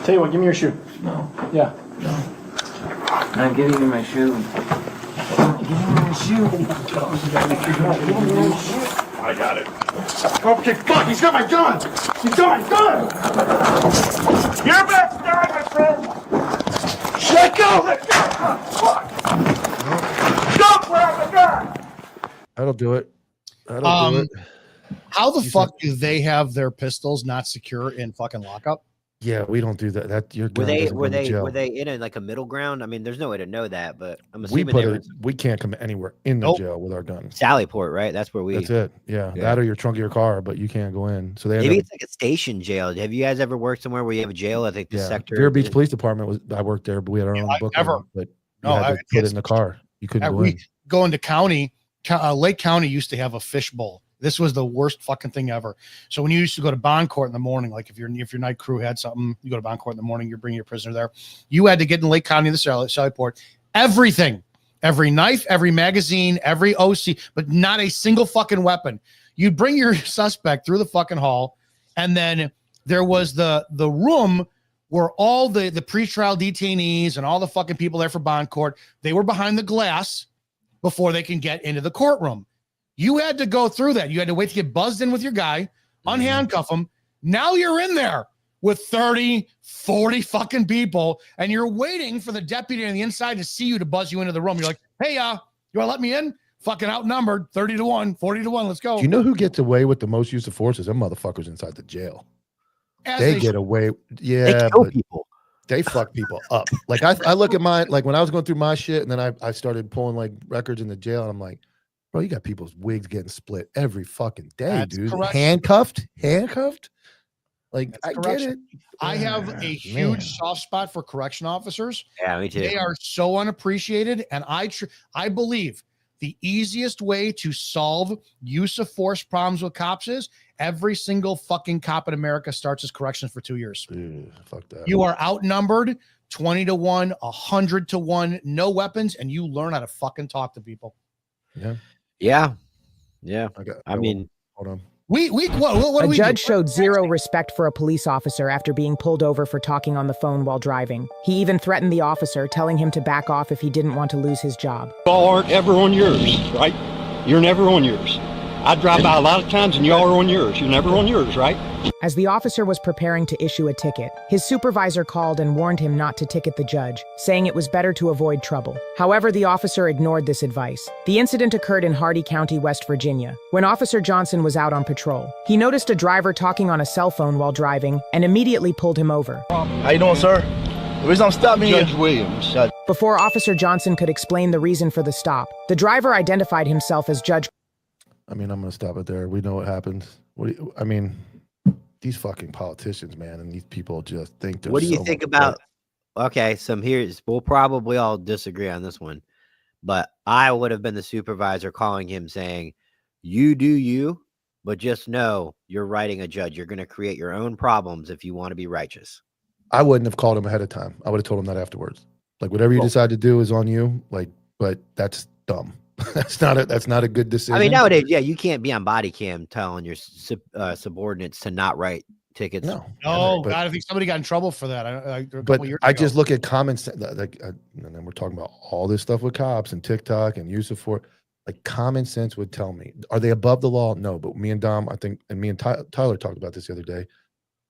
S7: Tell you what, give me your shoe.
S8: No.
S7: Yeah.
S8: I'm giving you my shoe. Give me my shoe.
S4: I got it.
S7: Okay, fuck, he's got my gun! He's got my gun!
S4: Your best guy, my friend.
S7: Let go!
S4: Let go. Fuck. Don't grab the gun.
S2: that'll do it. That'll do it.
S1: How the fuck do they have their pistols not secure in fucking lockup?
S2: Yeah, we don't do that. That your
S5: Were
S2: gun
S5: they
S2: doesn't go to jail.
S5: were they in a, like a middle ground? I mean, there's no way to know that, but I'm
S2: We
S5: assuming
S2: put
S5: they were
S2: it. We can't come anywhere in the
S1: Nope.
S2: jail with our guns.
S5: Sallyport, right? That's where we.
S2: That's it. Yeah,
S5: Yeah.
S2: that or your trunk of your car, but you can't go in. So they
S5: Maybe
S2: end up,
S5: it's like a station jail. Have you guys ever worked somewhere where you have a jail? I think the
S2: yeah.
S5: sector.
S2: Vero Beach Police Department was. I worked there, but we had our own
S1: I
S2: book.
S1: never-
S2: but
S1: No,
S2: you had to put it
S1: it's-
S2: in the car. You couldn't go
S1: We
S2: in.
S1: go into county. Lake County used to have a fish bowl. This was the worst fucking thing ever. So when you used to go to bond court in the morning, like if your night crew had something, you go to bond court in the morning, you're bringing your prisoner there. You had to get in Lake County, the Sallyport, everything, every knife, every magazine, every OC, but not a single fucking weapon. You'd bring your suspect through the fucking hall, and then there was the room where all the pretrial detainees and all the fucking people there for bond court, they were behind the glass before they can get into the courtroom. You had to go through that. You had to wait to get buzzed in with your guy, unhandcuff him. Now you're in there with 30, 40 fucking people, and you're waiting for the deputy on the inside to see you to buzz you into the room. You're like, hey, you want to let me in? Fucking outnumbered, 30-1, 40-1. Let's go.
S2: Do you know who gets away with the most use of force? Is them motherfuckers inside the jail.
S1: As
S2: They
S1: they
S2: get
S1: should.
S2: away.
S5: They
S2: Yeah,
S5: kill
S2: but
S5: people.
S2: they fuck people up. Like I look at mine, like when I was going through my shit, and then I started pulling like records in the jail, and I'm like, bro, you got people's wigs getting split every fucking day,
S1: That's
S2: dude.
S1: correct.
S2: Handcuffed. Like
S1: That's
S2: I get
S1: correction.
S2: it.
S1: I have a
S2: Man.
S1: huge soft spot for correction officers.
S5: Yeah, me too.
S1: They are so unappreciated, and I believe the easiest way to solve use of force problems with cops is every single fucking cop in America starts as corrections for 2 years.
S2: Ugh, fuck that.
S1: You are outnumbered 20-1, 100-1, no weapons, and you learn how to fucking talk to people.
S2: Yeah.
S5: Yeah. I mean,
S2: hold on.
S1: What do
S9: A
S1: we
S9: judge
S1: do?
S9: showed zero respect for a police officer after being pulled over for talking on the phone while driving. He even threatened the officer, telling him to back off if he didn't want to lose his job.
S10: Y'all aren't ever on yours, right? You're never on yours. I drive by a lot of times and y'all are on yours. You're never on yours, right?
S9: As the officer was preparing to issue a ticket, his supervisor called and warned him not to ticket the judge, saying it was better to avoid trouble. However, the officer ignored this advice. The incident occurred in Hardy County, West Virginia, when Officer Johnson was out on patrol. He noticed a driver talking on a cell phone while driving and immediately pulled him over.
S11: How you doing, sir? The reason I'm stopping
S10: Judge
S11: you...
S10: Williams.
S9: Before Officer Johnson could explain the reason for the stop, the driver identified himself as Judge.
S2: I mean, I'm gonna stop it there. We know what happens. I mean, these fucking politicians, man, and these people just think.
S5: what do you think about? Okay, we'll probably all disagree on this one, but I would have been the supervisor calling him saying, "You do you, but just know you're writing a judge. You're going to create your own problems if you want to be righteous."
S2: I wouldn't have called him ahead of time. I would have told him that afterwards. Like whatever you decide to do is on you. Like, but that's dumb. That's not a good decision.
S5: I mean, nowadays, yeah, you can't be on body cam telling your subordinates to not write tickets.
S2: No.
S1: Oh,
S2: but-
S1: God, I think somebody got in trouble for that. A couple
S2: But
S1: years
S2: I
S1: ago.
S2: just look at common sense. Like, and then we're talking about all this stuff with cops and TikTok and use of force. Like common sense would tell me, are they above the law? No. But me and Dom, I think, and me and Tyler talked about this the other day.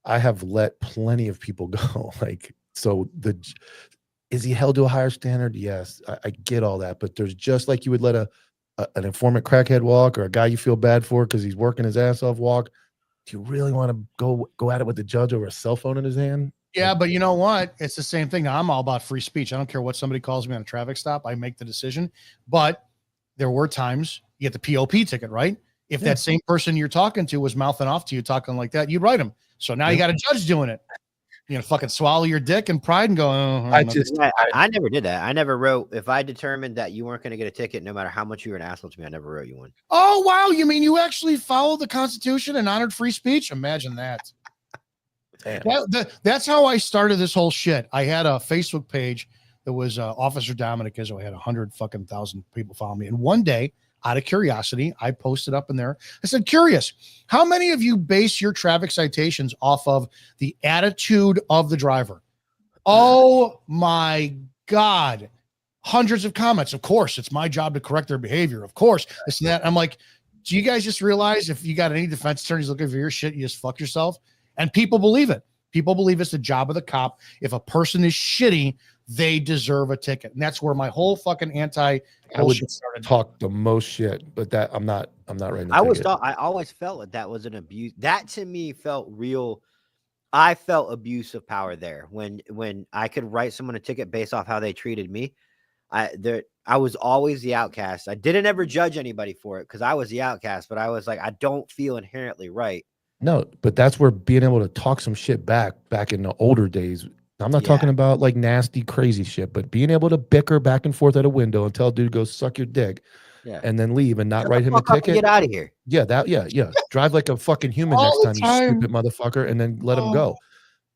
S2: I have let plenty of people go. Like, so is he held to a higher standard? Yes, I get all that. But there's just like you would let an informant crackhead walk or a guy you feel bad for because he's working his ass off walk. Do you really want to go at it with the judge over a cell phone in his hand?
S1: Yeah, but you know what? It's the same thing. Now, I'm all about free speech. I don't care what somebody calls me on a traffic stop. I make the decision. But there were times you get the POP ticket, right? If that same person you're talking to was mouthing off to you, talking like that, you'd write them. So now you got a judge doing it. You know, fucking swallow your dick and pride and go.
S5: I never did that. I never wrote. If I determined that you weren't going to get a ticket, no matter how much you were an asshole to me, I never wrote you one.
S1: Oh wow! You mean you actually followed the Constitution and honored free speech? Imagine that. That's how I started this whole shit. I had a Facebook page that was Officer Dominic Izzo. I had 100,000 people follow me, and one day, out of curiosity, I posted up in there. I said, "Curious, how many of you base your traffic citations off of the attitude of the driver?" Oh my God. Hundreds of comments. Of course, it's my job to correct their behavior. Of course, this and that. I'm like, do you guys just realize if you got any defense attorneys looking for your shit, you just fuck yourself? And people believe it. People believe it's the job of the cop. If a person is shitty, they deserve a ticket. And that's where my whole fucking
S2: I would
S1: started.
S2: Talk the most shit, but that I'm not writing.
S5: I always felt like that was an abuse. That to me felt real. I felt abuse of power there when I could write someone a ticket based off how they treated me. I was always the outcast. I didn't ever judge anybody for it because I was the outcast, but I was like, I don't feel inherently right.
S2: No, but that's where being able to talk some shit back in the older days. I'm not talking about like nasty, crazy shit, but being able to bicker back and forth at a window and tell a dude to go suck your dick and then leave and not write him a ticket.
S5: Get out of here.
S2: Yeah. Drive like a fucking human next time, you stupid motherfucker, and then let him go.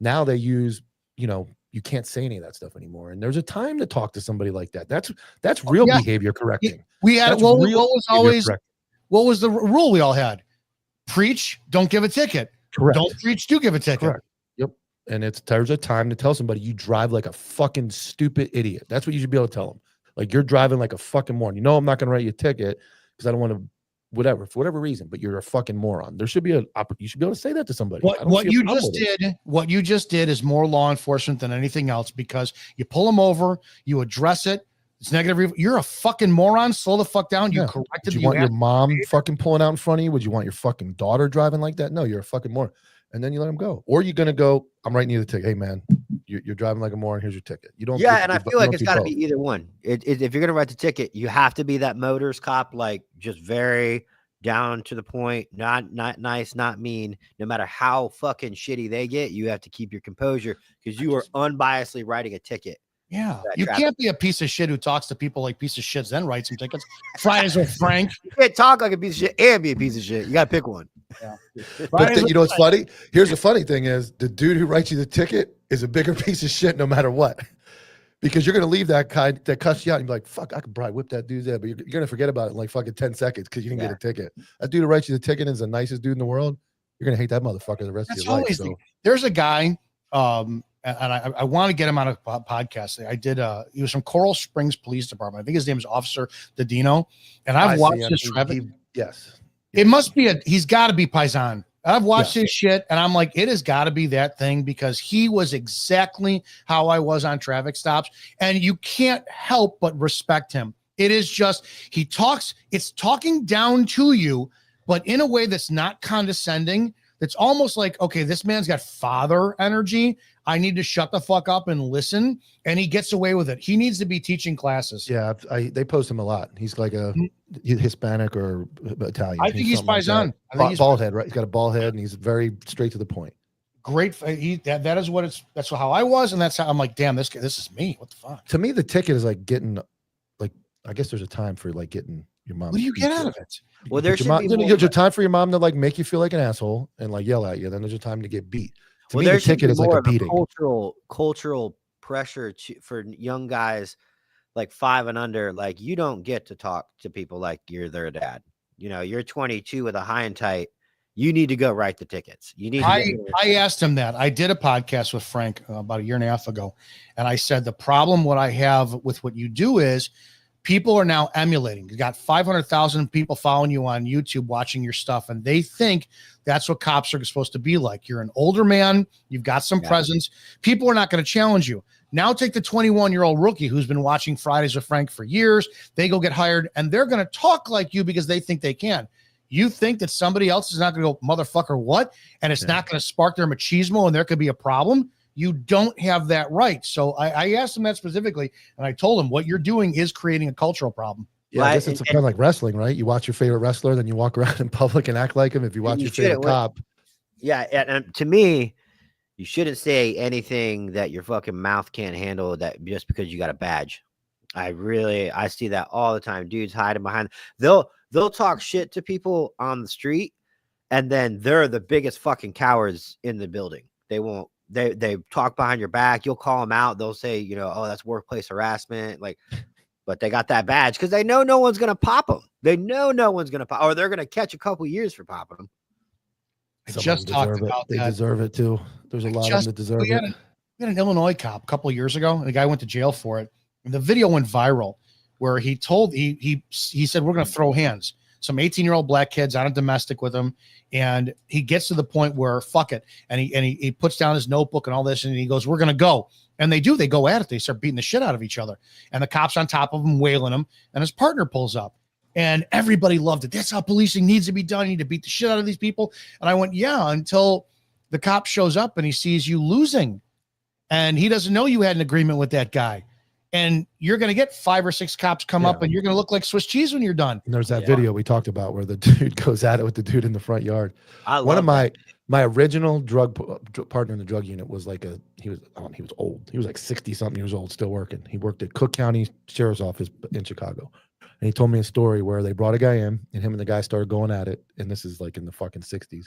S2: Now they use, you can't say any of that stuff anymore. And there's a time to talk to somebody like that. That's real behavior correcting.
S1: We had what was the rule we all had? Preach, don't give a ticket.
S2: Correct.
S1: Don't preach, do give a ticket.
S2: Correct. Yep. And there's a time to tell somebody you drive like a fucking stupid idiot. That's what you should be able to tell them. Like, you're driving like a fucking moron. I'm not going to write you a ticket because I don't want to, for whatever reason, but you're a fucking moron. There should be you should be able to say that to somebody.
S1: What you just did is more law enforcement than anything else, because you pull them over, you address it. It's negative. You're a fucking moron. Slow the fuck down. You corrected.
S2: Would you want your mom fucking pulling out in front of you? Would you want your fucking daughter driving like that? No, you're a fucking moron. And then you let him go. Or you're going to go, I'm writing you the ticket. Hey, man, you're driving like a moron. Here's your ticket. You don't.
S5: Yeah, and I feel like it's got to be either one. If you're going to write the ticket, you have to be that motors cop, like just very down to the point, not nice, not mean. No matter how fucking shitty they get, you have to keep your composure because you are unbiasedly writing a ticket.
S1: Yeah, you can't be a piece of shit who talks to people like piece of shits, then write some tickets. Fridays with Frank.
S5: You can't talk like a piece of shit and be a piece of shit. You got to pick one.
S1: Yeah.
S2: But you know what's funny? Here's the funny thing is the dude who writes you the ticket is a bigger piece of shit no matter what. Because you're going to leave that guy that cuts you out and be like, fuck, I could probably whip that dude's head, but you're going to forget about it in like fucking 10 seconds because you didn't get a ticket. That dude who writes you the ticket is the nicest dude in the world. You're going to hate that motherfucker the rest of your life. So.
S1: There's a guy, and I want to get him on a podcast. I did. He was from Coral Springs Police Department. I think his name is Officer Didino. And I've watched his traffic.
S2: Yes.
S1: It must be he's got to be Paisan. I've watched his shit and I'm like, it has got to be that thing, because he was exactly how I was on traffic stops. And you can't help but respect him. It is just, it's talking down to you, but in a way that's not condescending. It's almost like, okay, this man's got father energy. I need to shut the fuck up and listen. And he gets away with it. He needs to be teaching classes.
S2: Yeah, they post him a lot. He's like a Hispanic or Italian.
S1: I think he's Paisan.
S2: Like bald head, right? He's got a bald head and he's very straight to the point.
S1: Great. That is what that's how I was. And that's how I'm like, damn, this is me. What the fuck?
S2: To me, the ticket is like getting, like, I guess there's a time for like getting your mom.
S1: What do you get out of it?
S5: Well, there's
S2: a time for your mom to like make you feel like an asshole and like yell at you. Then there's a time to get beat. To me, the ticket is like a beating.
S5: Cultural pressure for young guys like 5 and under. Like, you don't get to talk to people like you're their dad. You're 22 with a high and tight. You need to go write the tickets. You need.
S1: I asked him that. I did a podcast with Frank about 1.5 years ago, and I said the problem what I have with what you do is, people are now emulating. You got 500,000 people following you on YouTube, watching your stuff, and they think that's what cops are supposed to be like. You're an older man. You've got some presence. People are not going to challenge you. Now take the 21-year-old rookie who's been watching Fridays with Frank for years. They go get hired, and they're going to talk like you because they think they can. You think that somebody else is not going to go, motherfucker, what? And it's not going to spark their machismo, and there could be a problem. You don't have that right. So I asked him that specifically, and I told him what you're doing is creating a cultural problem.
S2: Yeah, I guess it's kind of like wrestling, right? You watch your favorite wrestler, then you walk around in public and act like him. If you watch your favorite cop.
S5: Yeah, and to me, you shouldn't say anything that your fucking mouth can't handle that just because you got a badge. I see that all the time. Dudes hiding behind. They'll talk shit to people on the street, and then they're the biggest fucking cowards in the building. They won't. They talk behind your back. You'll call them out. They'll say, oh, that's workplace harassment. Like, but they got that badge because they know no one's gonna pop them. They know no one's gonna pop, or they're gonna catch a couple years for popping them.
S1: I just talked about
S2: They
S1: that.
S2: deserve it too. There's a lot of them that deserve it.
S1: We had an Illinois cop a couple of years ago, and the guy went to jail for it. And the video went viral where he said, we're going to throw hands. Some 18-year-old black kids on a domestic with him. And he gets to the point where fuck it. And he puts down his notebook and all this. And he goes, we're going to go. And they do. They go at it. They start beating the shit out of each other. And the cop's on top of him, wailing him. And his partner pulls up. And everybody loved it. That's how policing needs to be done. You need to beat the shit out of these people. And I went, yeah, until the cop shows up and he sees you losing. And he doesn't know you had an agreement with that guy. And you're going to get 5 or 6 cops come up and you're going to look like Swiss cheese when you're done.
S2: And there's that video we talked about where the dude goes at it with the dude in the front yard. One of my original drug partner in the drug unit was like he was old. He was like 60 something years old, still working. He worked at Cook County Sheriff's Office in Chicago. And he told me a story where they brought a guy in and him and the guy started going at it. And this is like in the fucking 60s.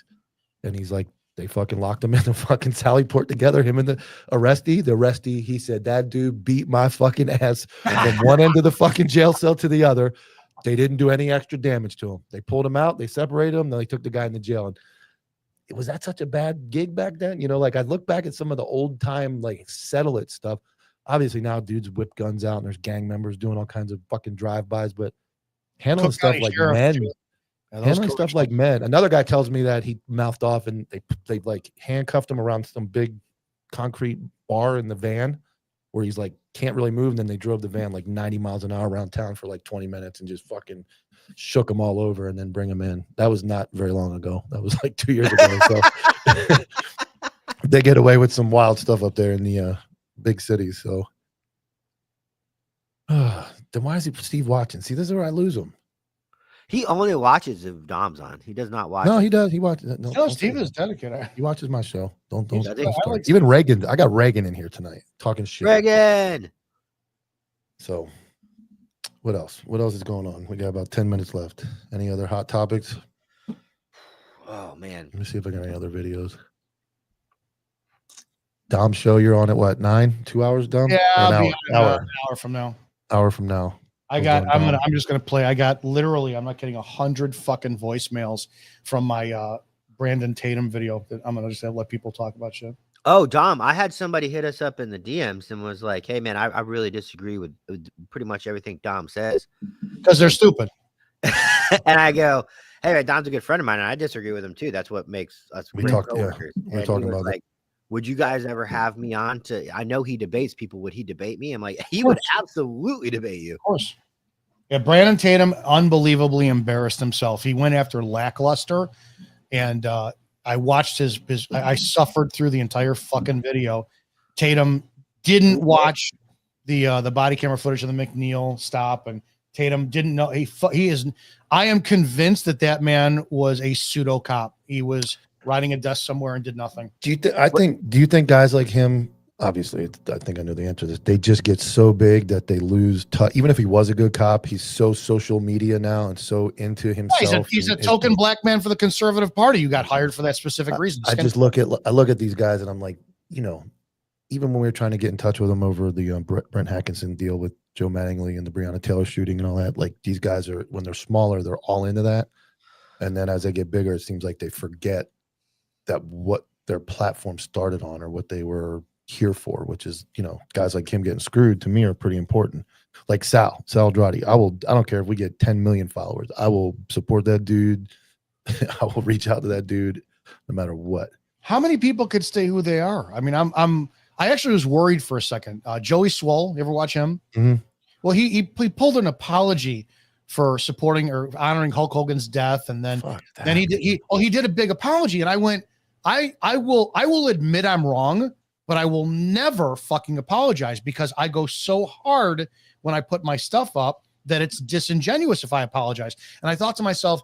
S2: And he's like, they fucking locked him in the fucking Sally Port together, him and the arrestee. He said, that dude beat my fucking ass from one end of the fucking jail cell to the other. They didn't do any extra damage to him. They pulled him out. They separated him. Then they took the guy in the jail. And was that such a bad gig back then? Like I look back at some of the old time, like settle it stuff. Obviously now dudes whip guns out and there's gang members doing all kinds of fucking drive-bys, but handling stuff like men. Handling stuff like men. Another guy tells me that he mouthed off and they like handcuffed him around some big concrete bar in the van where he's like can't really move. And then they drove the van like 90 miles an hour around town for like 20 minutes and just fucking shook him all over and then bring him in. That was not very long ago. That was like 2 years ago. So they get away with some wild stuff up there in the big cities. So then why is Steve watching? See, this is where I lose him.
S5: He only watches if Dom's on. He does not watch.
S2: No, he does. He watches.
S1: No, Steve is dedicated.
S2: He watches my show. Don't
S1: like
S2: even Reagan. I got Reagan in here tonight talking shit.
S5: Reagan.
S2: So, what else? What else is going on? We got about 10 minutes left. Any other hot topics?
S5: Oh man.
S2: Let me see if I got any other videos. Dom show, you're on at what, 9? 2 hours, Dom?
S1: Yeah,
S2: an hour
S1: from now.
S2: Hour from now.
S1: I'm just gonna play. I got literally, I'm not kidding, 100 fucking voicemails from my Brandon Tatum video that I'm gonna just let people talk about shit.
S5: Oh, Dom, I had somebody hit us up in the DMs and was like, hey man, I really disagree with pretty much everything Dom says.
S1: Because they're stupid.
S5: And I go, hey man, Dom's a good friend of mine, and I disagree with him too. That's what makes us
S2: we're talking about
S5: like, would you guys ever have me on to? I know he debates people. Would he debate me? I'm like, he would absolutely debate you.
S1: Of course. Yeah, Brandon Tatum unbelievably embarrassed himself. He went after Lackluster, and I watched his. I suffered through the entire fucking video. Tatum didn't watch the body camera footage of the McNeil stop, and Tatum didn't know he is. I am convinced that man was a pseudo cop. He was riding a desk somewhere and did nothing.
S2: Do you think guys like him, obviously, I think I know the answer to this, they just get so big that they lose touch? Even if he was a good cop, he's so social media now and so into himself.
S1: He's a token black man for the conservative party. You got hired for that specific reason.
S2: I look at these guys and I'm like, even when we were trying to get in touch with them over the Brent Hackinson deal with Joe Mattingly and the Breonna Taylor shooting and all that, like these guys are, when they're smaller, they're all into that. And then as they get bigger, it seems like they forget that what their platform started on or what they were here for, which is, guys like him getting screwed, to me are pretty important. Like Sal Andrade. I don't care if we get 10 million followers. I will support that dude. I will reach out to that dude no matter what.
S1: How many people could stay who they are? I mean, I actually was worried for a second. Joey Swole, you ever watch him?
S2: Mm-hmm.
S1: Well, he pulled an apology for supporting or honoring Hulk Hogan's death, and then he did a big apology, and I went, I will admit I'm wrong, but I will never fucking apologize because I go so hard when I put my stuff up that it's disingenuous if I apologize. And I thought to myself,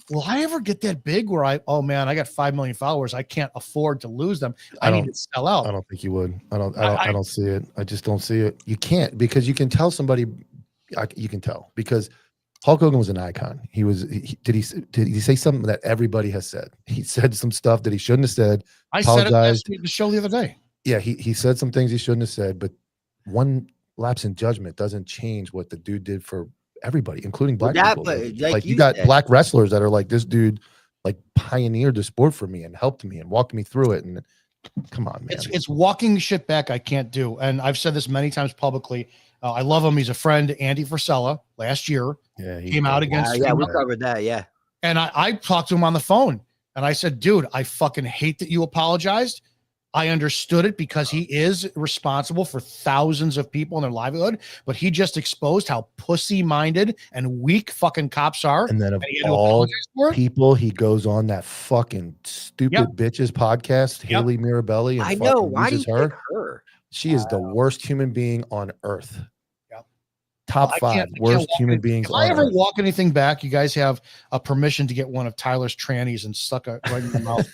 S1: will I ever get that big where I got 5 million followers. I can't afford to lose them. I need to sell out.
S2: I don't think you would. I don't see it. I just don't see it. You can't, because you can tell somebody, you can tell, because Hulk Hogan was an icon. Did he say something that everybody has said? He said some stuff that he shouldn't have said.
S1: I said it last week, the show the other day.
S2: Yeah, he said some things he shouldn't have said, but one lapse in judgment doesn't change what the dude did for everybody, including black people. Like you got black wrestlers that are like, this dude like pioneered the sport for me and helped me and walked me through it. And come on, man.
S1: It's walking shit back I can't do. And I've said this many times publicly. I love him. He's a friend. Andy Frisella last year came out against.
S5: Yeah, we covered that. Yeah.
S1: And I talked to him on the phone and I said, dude, I fucking hate that you apologized. I understood it because he is responsible for thousands of people and their livelihood, but he just exposed how pussy-minded and weak fucking cops are.
S2: And then of all people, he goes on that fucking stupid bitches podcast, Haley Mirabelli, and
S5: I know. Why do you pick her?
S2: She is the worst human being on earth. Top 5 worst human beings.
S1: If I ever walk anything back, you guys have a permission to get one of Tyler's trannies and stuck it right in your mouth.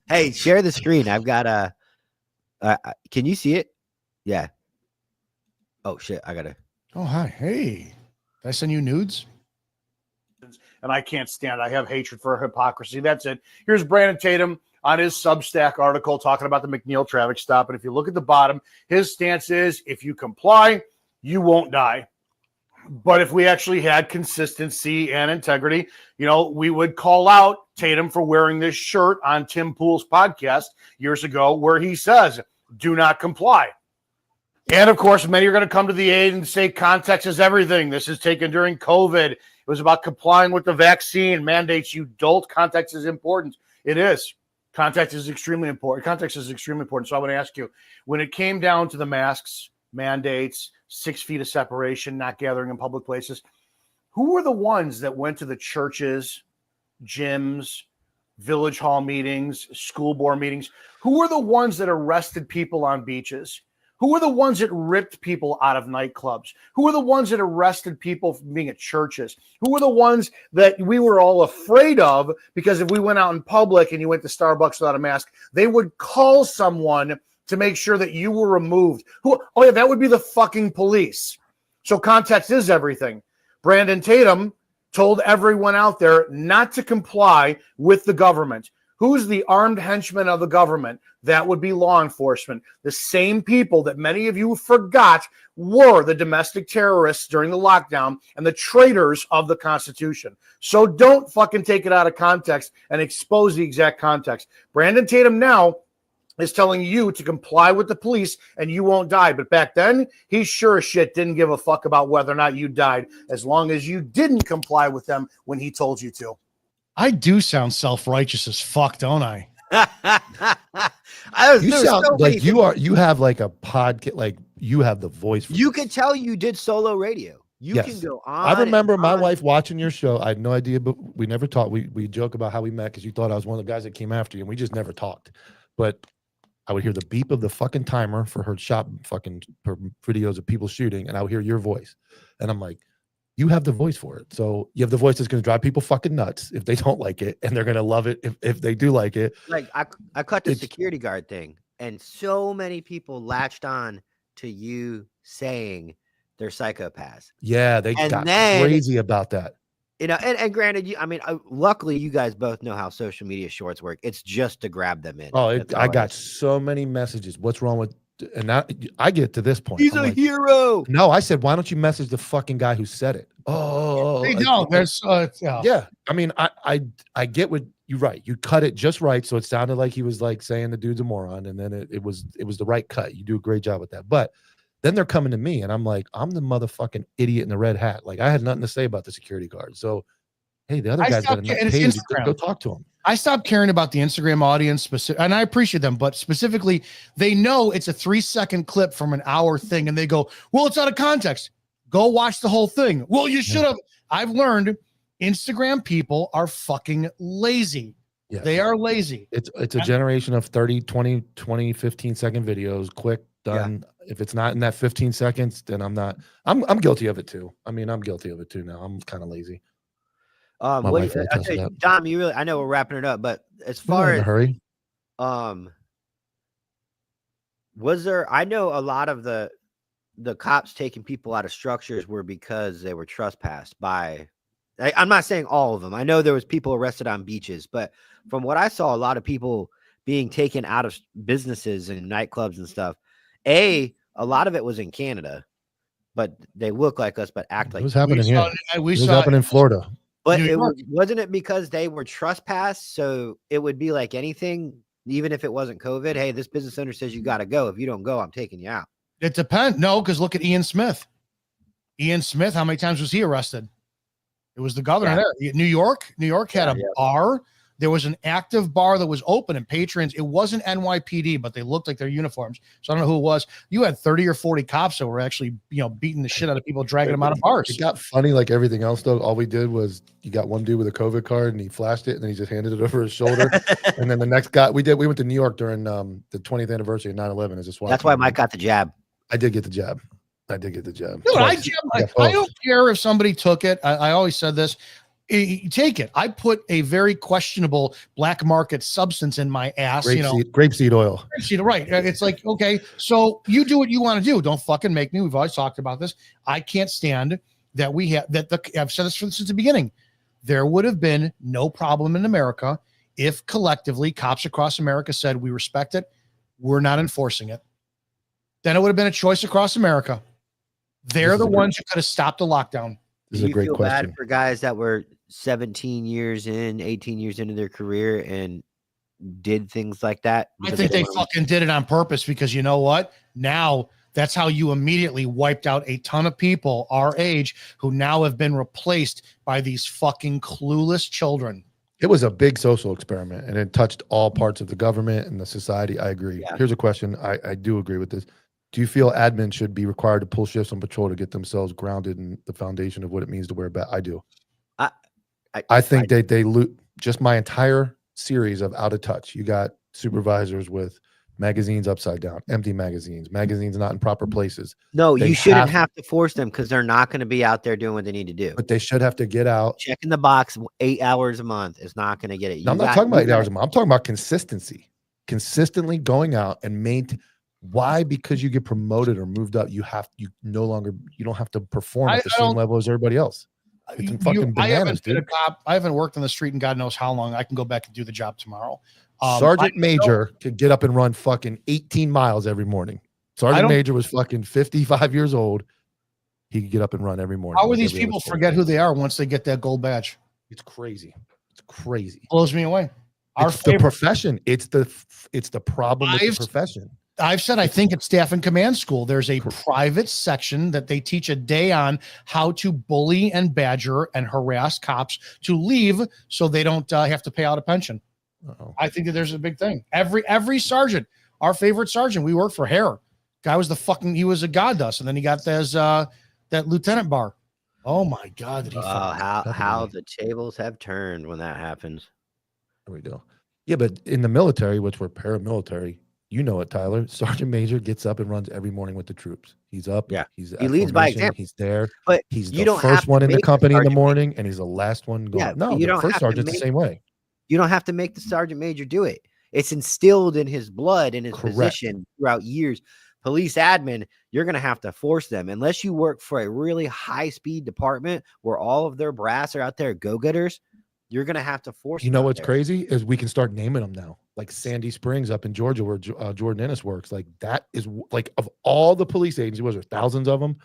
S5: Hey, share the screen. I've got can you see it? Yeah. Oh shit, I gotta.
S1: Oh hi, hey. Did I send you nudes? And I can't stand it. I have hatred for hypocrisy. That's it. Here's Brandon Tatum on his Substack article talking about the McNeil traffic stop. And if you look at the bottom, his stance is if you comply, you won't die. But if we actually had consistency and integrity, we would call out Tatum for wearing this shirt on Tim Pool's podcast years ago where he says, do not comply. And of course, many are going to come to the aid and say context is everything. This is taken during COVID. It was about complying with the vaccine mandates. You dolt. Context is important. It is. Context is extremely important. Context is extremely important. So I want to ask you, when it came down to the masks, mandates, 6 feet of separation, not gathering in public places, who were the ones that went to the churches, gyms, village hall meetings, school board meetings? Who were the ones that arrested people on beaches? Who were the ones that ripped people out of nightclubs? Who were the ones that arrested people from being at churches? Who were the ones that we were all afraid of because if we went out in public and you went to Starbucks without a mask, they would call someone to make sure that you were removed? Oh yeah, that would be the fucking police. So context is everything. Brandon Tatum told everyone out there not to comply with the government. Who's the armed henchman of the government? That would be law enforcement. The same people that many of you forgot were the domestic terrorists during the lockdown and the traitors of the Constitution. So don't fucking take it out of context and expose the exact context. Brandon Tatum now is telling you to comply with the police and you won't die. But back then, he sure as shit didn't give a fuck about whether or not you died as long as you didn't comply with them when he told you to. I do sound self-righteous as fuck, don't I?
S2: You sound like you have like a podcast, like you have the voice.
S5: You can tell you did solo radio. You can go on.
S2: I remember my wife watching your show. I had no idea, but we never talked. We joke about how we met because you thought I was one of the guys that came after you, and we just never talked. But I would hear the beep of the fucking timer for her her videos of people shooting, and I would hear your voice. And I'm like, you have the voice for it. So you have the voice that's going to drive people fucking nuts if they don't like it, and they're going to love it if they do like it.
S5: Like I cut the security guard thing, and so many people latched on to you saying they're psychopaths.
S2: Yeah, they got crazy about that.
S5: And granted, luckily you guys both know how social media shorts work. It's just to grab them in.
S2: Oh, I got so many messages. What's wrong with? And now I get to this point.
S5: He's a hero.
S2: No, I said, why don't you message the fucking guy who said it?
S1: There's
S2: yeah. I mean, I get what you're right. You cut it just right, so it sounded like he was like saying the dude's a moron, and then it was the right cut. You do a great job with that. But then they're coming to me, and I'm like, I'm the motherfucking idiot in the red hat. Like I had nothing to say about the security guard. So hey, the other guy's got enough page. Go talk to him.
S1: I stopped caring about the Instagram audience, and I appreciate them, but specifically, they know it's a 3-second clip from an hour thing, and they go, well, it's out of context. Go watch the whole thing. Well, you should have. I've learned Instagram people are fucking lazy.
S2: Yes.
S1: They are lazy.
S2: It's a generation of 30, 20, 15-second videos, quick, done. If it's not in that 15 seconds, then I'm guilty of it too. I mean, I'm guilty of it too now. I'm kind of lazy. My wife will attest to that.
S5: Dom, I know we're wrapping it up, but as
S2: We're not
S5: far
S2: in a
S5: as
S2: hurry.
S5: was there, I know a lot of the cops taking people out of structures were because they were trespassed by, I'm not saying all of them. I know there was people arrested on beaches, but from what I saw, a lot of people being taken out of businesses and nightclubs and stuff. A lot of it was in Canada, but they look like us, but act like
S2: it was happening here. It was happening in Florida.
S5: But wasn't it because they were trespassed? So it would be like anything, even if it wasn't COVID. Hey, this business owner says you got to go. If you don't go, I'm taking you out.
S1: It depends. No, because look at Ian Smith. Ian Smith, how many times was he arrested? It was the governor there. New York had a bar. There was an active bar that was open and patrons. It wasn't NYPD, but they looked like their uniforms. So I don't know who it was. You had 30 or 40 cops that were actually, beating the shit out of people, dragging them out of bars.
S2: It got funny like everything else, though. All we did was you got one dude with a COVID card and he flashed it and then he just handed it over his shoulder. And then the next guy, we went to New York during the 20th anniversary of 9/11 as a SWAT.
S5: That's why Mike got the jab.
S2: I did get the jab. Dude,
S1: I don't care if somebody took it. I always said this. Take it. I put a very questionable black market substance in my ass.
S2: Grapeseed oil.
S1: Grapeseed, right. It's like, okay, so you do what you want to do. Don't fucking make me. We've always talked about this. I can't stand that I've said this since the beginning. There would have been no problem in America if collectively cops across America said, we respect it. We're not enforcing it. Then it would have been a choice across America. They're the ones who could have stopped the lockdown.
S2: This is a great question.
S5: Bad for guys that were 17 years in, 18 years into their career and did things like that?
S1: I think they fucking did it on purpose because you know what? Now that's how you immediately wiped out a ton of people our age who now have been replaced by these fucking clueless children.
S2: It was a big social experiment and it touched all parts of the government and the society. I agree. Yeah. Here's a question. I do agree with this. Do you feel admin should be required to pull shifts on patrol to get themselves grounded in the foundation of what it means to wear a badge? I do. I think they loot just my entire series of out of touch. You got supervisors with magazines upside down, empty magazines not in proper places.
S5: No, you shouldn't have to force them because they're not going to be out there doing what they need to do.
S2: But they should have to get out.
S5: Checking the box 8 hours a month is not going to get it.
S2: No, I'm not talking about 8 hours a month. I'm talking about consistently going out and maintain. Why? Because you get promoted or moved up, you don't have to perform at the same level as everybody else. It's fucking bananas,
S1: I haven't been
S2: dude.
S1: a cop. I haven't worked on the street in God knows how long. I can go back and do the job tomorrow.
S2: Sergeant Major could get up and run fucking 18 miles every morning. Sergeant Major was fucking 55 years old. He could get up and run every morning.
S1: How would these people forget who they are once they get that gold badge?
S2: It's crazy. It's crazy.
S1: Blows me away.
S2: It's the profession. It's the problem with the profession.
S1: I've said, I think at Staff and Command School, there's a private section that they teach a day on how to bully and badger and harass cops to leave so they don't have to pay out a pension.
S2: Uh-oh.
S1: I think that there's a big thing. Every sergeant, our favorite sergeant, we worked for Hare. Guy was he was a god to us. And then he got that lieutenant bar. Oh my God.
S5: How the tables have turned when that happens.
S2: There we go. Yeah, but in the military, which we're paramilitary, you know it, Tyler. Sergeant Major gets up and runs every morning with the troops. He's up.
S5: Yeah.
S2: He
S5: leads by example.
S2: He's there.
S5: But
S2: he's the first one in the company in the morning, and he's the last one going.
S5: Yeah,
S2: no, the first sergeant's the same way.
S5: You don't have to make the sergeant major do it. It's instilled in his blood, in his position throughout years. Police admin, you're going to have to force them. Unless you work for a really high-speed department where all of their brass are out there go-getters, you're going to have to force them.
S2: You know what's crazy is we can start naming them now. Like Sandy Springs up in Georgia where Jordan Ennis works. Like that is like of all the police agencies, was there thousands of them?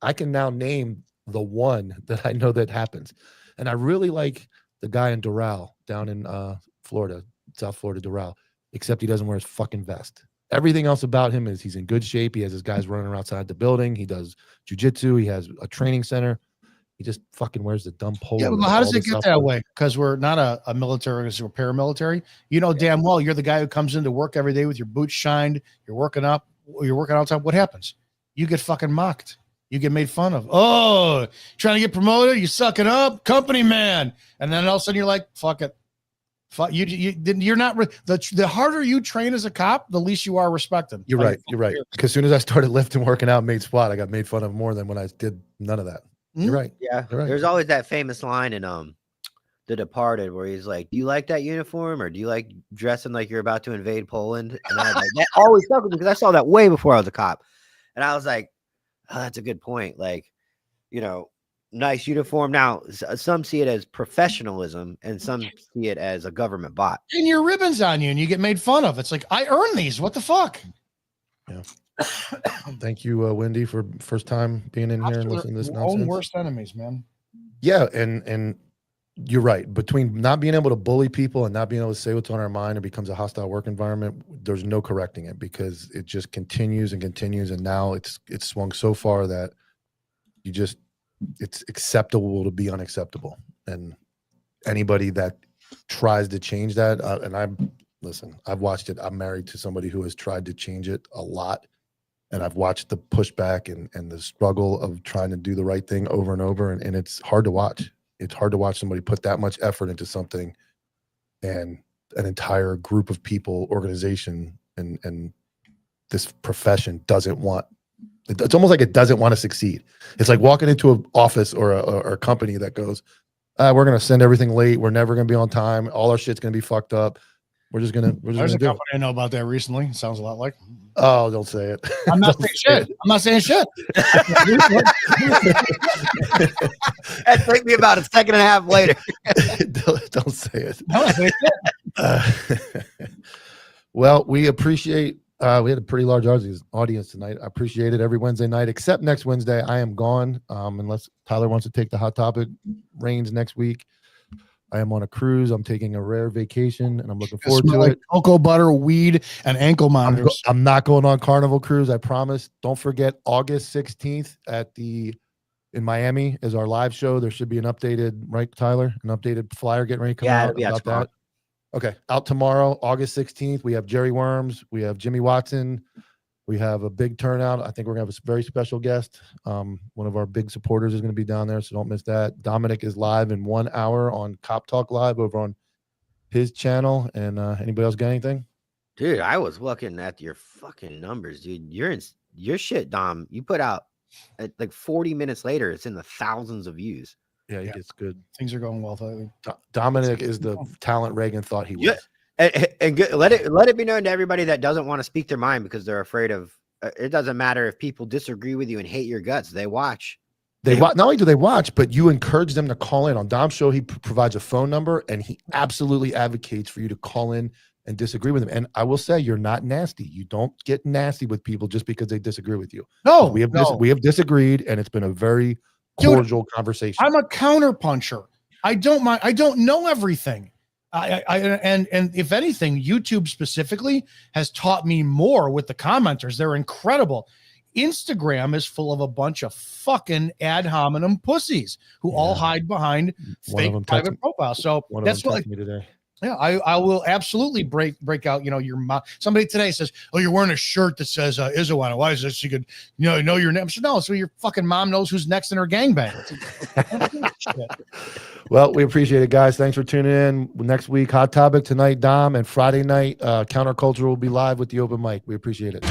S2: I can now name the one that I know that happens. And I really like the guy in Doral down in Florida, South Florida, Doral, except he doesn't wear his fucking vest. Everything else about him is he's in good shape. He has his guys running around outside the building. He does jujitsu. He has a training center. He just fucking wears the dumb polo.
S1: Yeah, well, how does it get that way? Because we're not a military, because we're paramilitary. You know damn well you're the guy who comes into work every day with your boots shined. You're working all the time. What happens? You get fucking mocked. You get made fun of. Oh, trying to get promoted? You sucking up? Company man. And then all of a sudden you're like, fuck it. You're not the harder you train as a cop, the least you are respected.
S2: You're right. You're right. Because as soon as I started lifting, working out, made squat, I got made fun of more than when I did none of that. You're right.
S5: Yeah.
S2: You're right.
S5: There's always that famous line in The Departed where he's like, "Do you like that uniform, or do you like dressing like you're about to invade Poland?" And I was like, that always stuck with me because I saw that way before I was a cop, and I was like, "Oh, that's a good point." Like, nice uniform. Now, some see it as professionalism, and some see it as a government bot.
S1: And your ribbons on you, and you get made fun of. It's like, I earned these. What the fuck?
S2: Yeah. Thank you, Wendy, for first time being in here and listening to this nonsense.
S1: Own worst enemies, man.
S2: Yeah, and you're right. Between not being able to bully people and not being able to say what's on our mind, it becomes a hostile work environment. There's no correcting it because it just continues and continues, and now it's swung so far that it's acceptable to be unacceptable. And anybody that tries to change that, I've watched it. I'm married to somebody who has tried to change it a lot, and I've watched the pushback and the struggle of trying to do the right thing over and over, and it's hard to watch. It's hard to watch somebody put that much effort into something, and an entire group of people, organization, and this profession doesn't want. It's almost like it doesn't want to succeed. It's like walking into an office or a company that goes, we're going to send everything late. We're never going to be on time. All our shit's going to be fucked up. There's a
S1: company I know about that recently. Sounds a lot like.
S2: Oh, don't say it.
S1: I'm not saying shit. I'm not saying shit.
S5: That took me about a second and a half later.
S2: Don't say it.
S1: No, say it.
S2: Well, we appreciate. We had a pretty large audience tonight. I appreciate it every Wednesday night, except next Wednesday. I am gone unless Tyler wants to take the hot topic reins next week. I am on a cruise. I'm taking a rare vacation, and I'm looking forward to it.
S1: Cocoa butter, weed, and ankle monitors.
S2: I'm not going on Carnival Cruise. I promise. Don't forget, August 16th in Miami is our live show. There should be an updated, right, Tyler? An updated flyer getting ready to come out about that. Okay, out tomorrow, August 16th. We have Jerry Worms. We have Jimmy Watson. We have a big turnout. I think we're going to have a very special guest. One of our big supporters is going to be down there, so don't miss that. Dominic is live in 1 hour on Cop Talk Live over on his channel. And anybody else got anything?
S5: Dude, I was looking at your fucking numbers, dude. Your shit, Dom. You put out like 40 minutes later, it's in the thousands of views.
S2: Yeah, he gets good.
S1: Things are going well lately.
S2: Dominic is the talent Reagan thought he was.
S5: Yeah. And let it be known to everybody that doesn't want to speak their mind because they're afraid of. It doesn't matter if people disagree with you and hate your guts. They watch.
S2: Not only do they watch, but you encourage them to call in. On Dom's show, he provides a phone number, and he absolutely advocates for you to call in and disagree with him. And I will say, you're not nasty. You don't get nasty with people just because they disagree with you.
S1: No,
S2: we have disagreed, and it's been a very cordial conversation.
S1: I'm a counterpuncher. I don't mind. I don't know everything. And if anything, YouTube specifically has taught me more with the commenters. They're incredible. Instagram is full of a bunch of fucking ad hominem pussies who all hide behind fake private profiles. So that's what
S2: me today.
S1: Yeah, I will absolutely break out. Your mom. Somebody today says, "Oh, you're wearing a shirt that says Izzo on it. Why is this? She could, know your name." I said, "No, so your fucking mom knows who's next in her gangbang."
S2: Well, we appreciate it, guys. Thanks for tuning in. Next week, hot topic tonight, Dom, and Friday night, Counterculture will be live with the open mic. We appreciate it.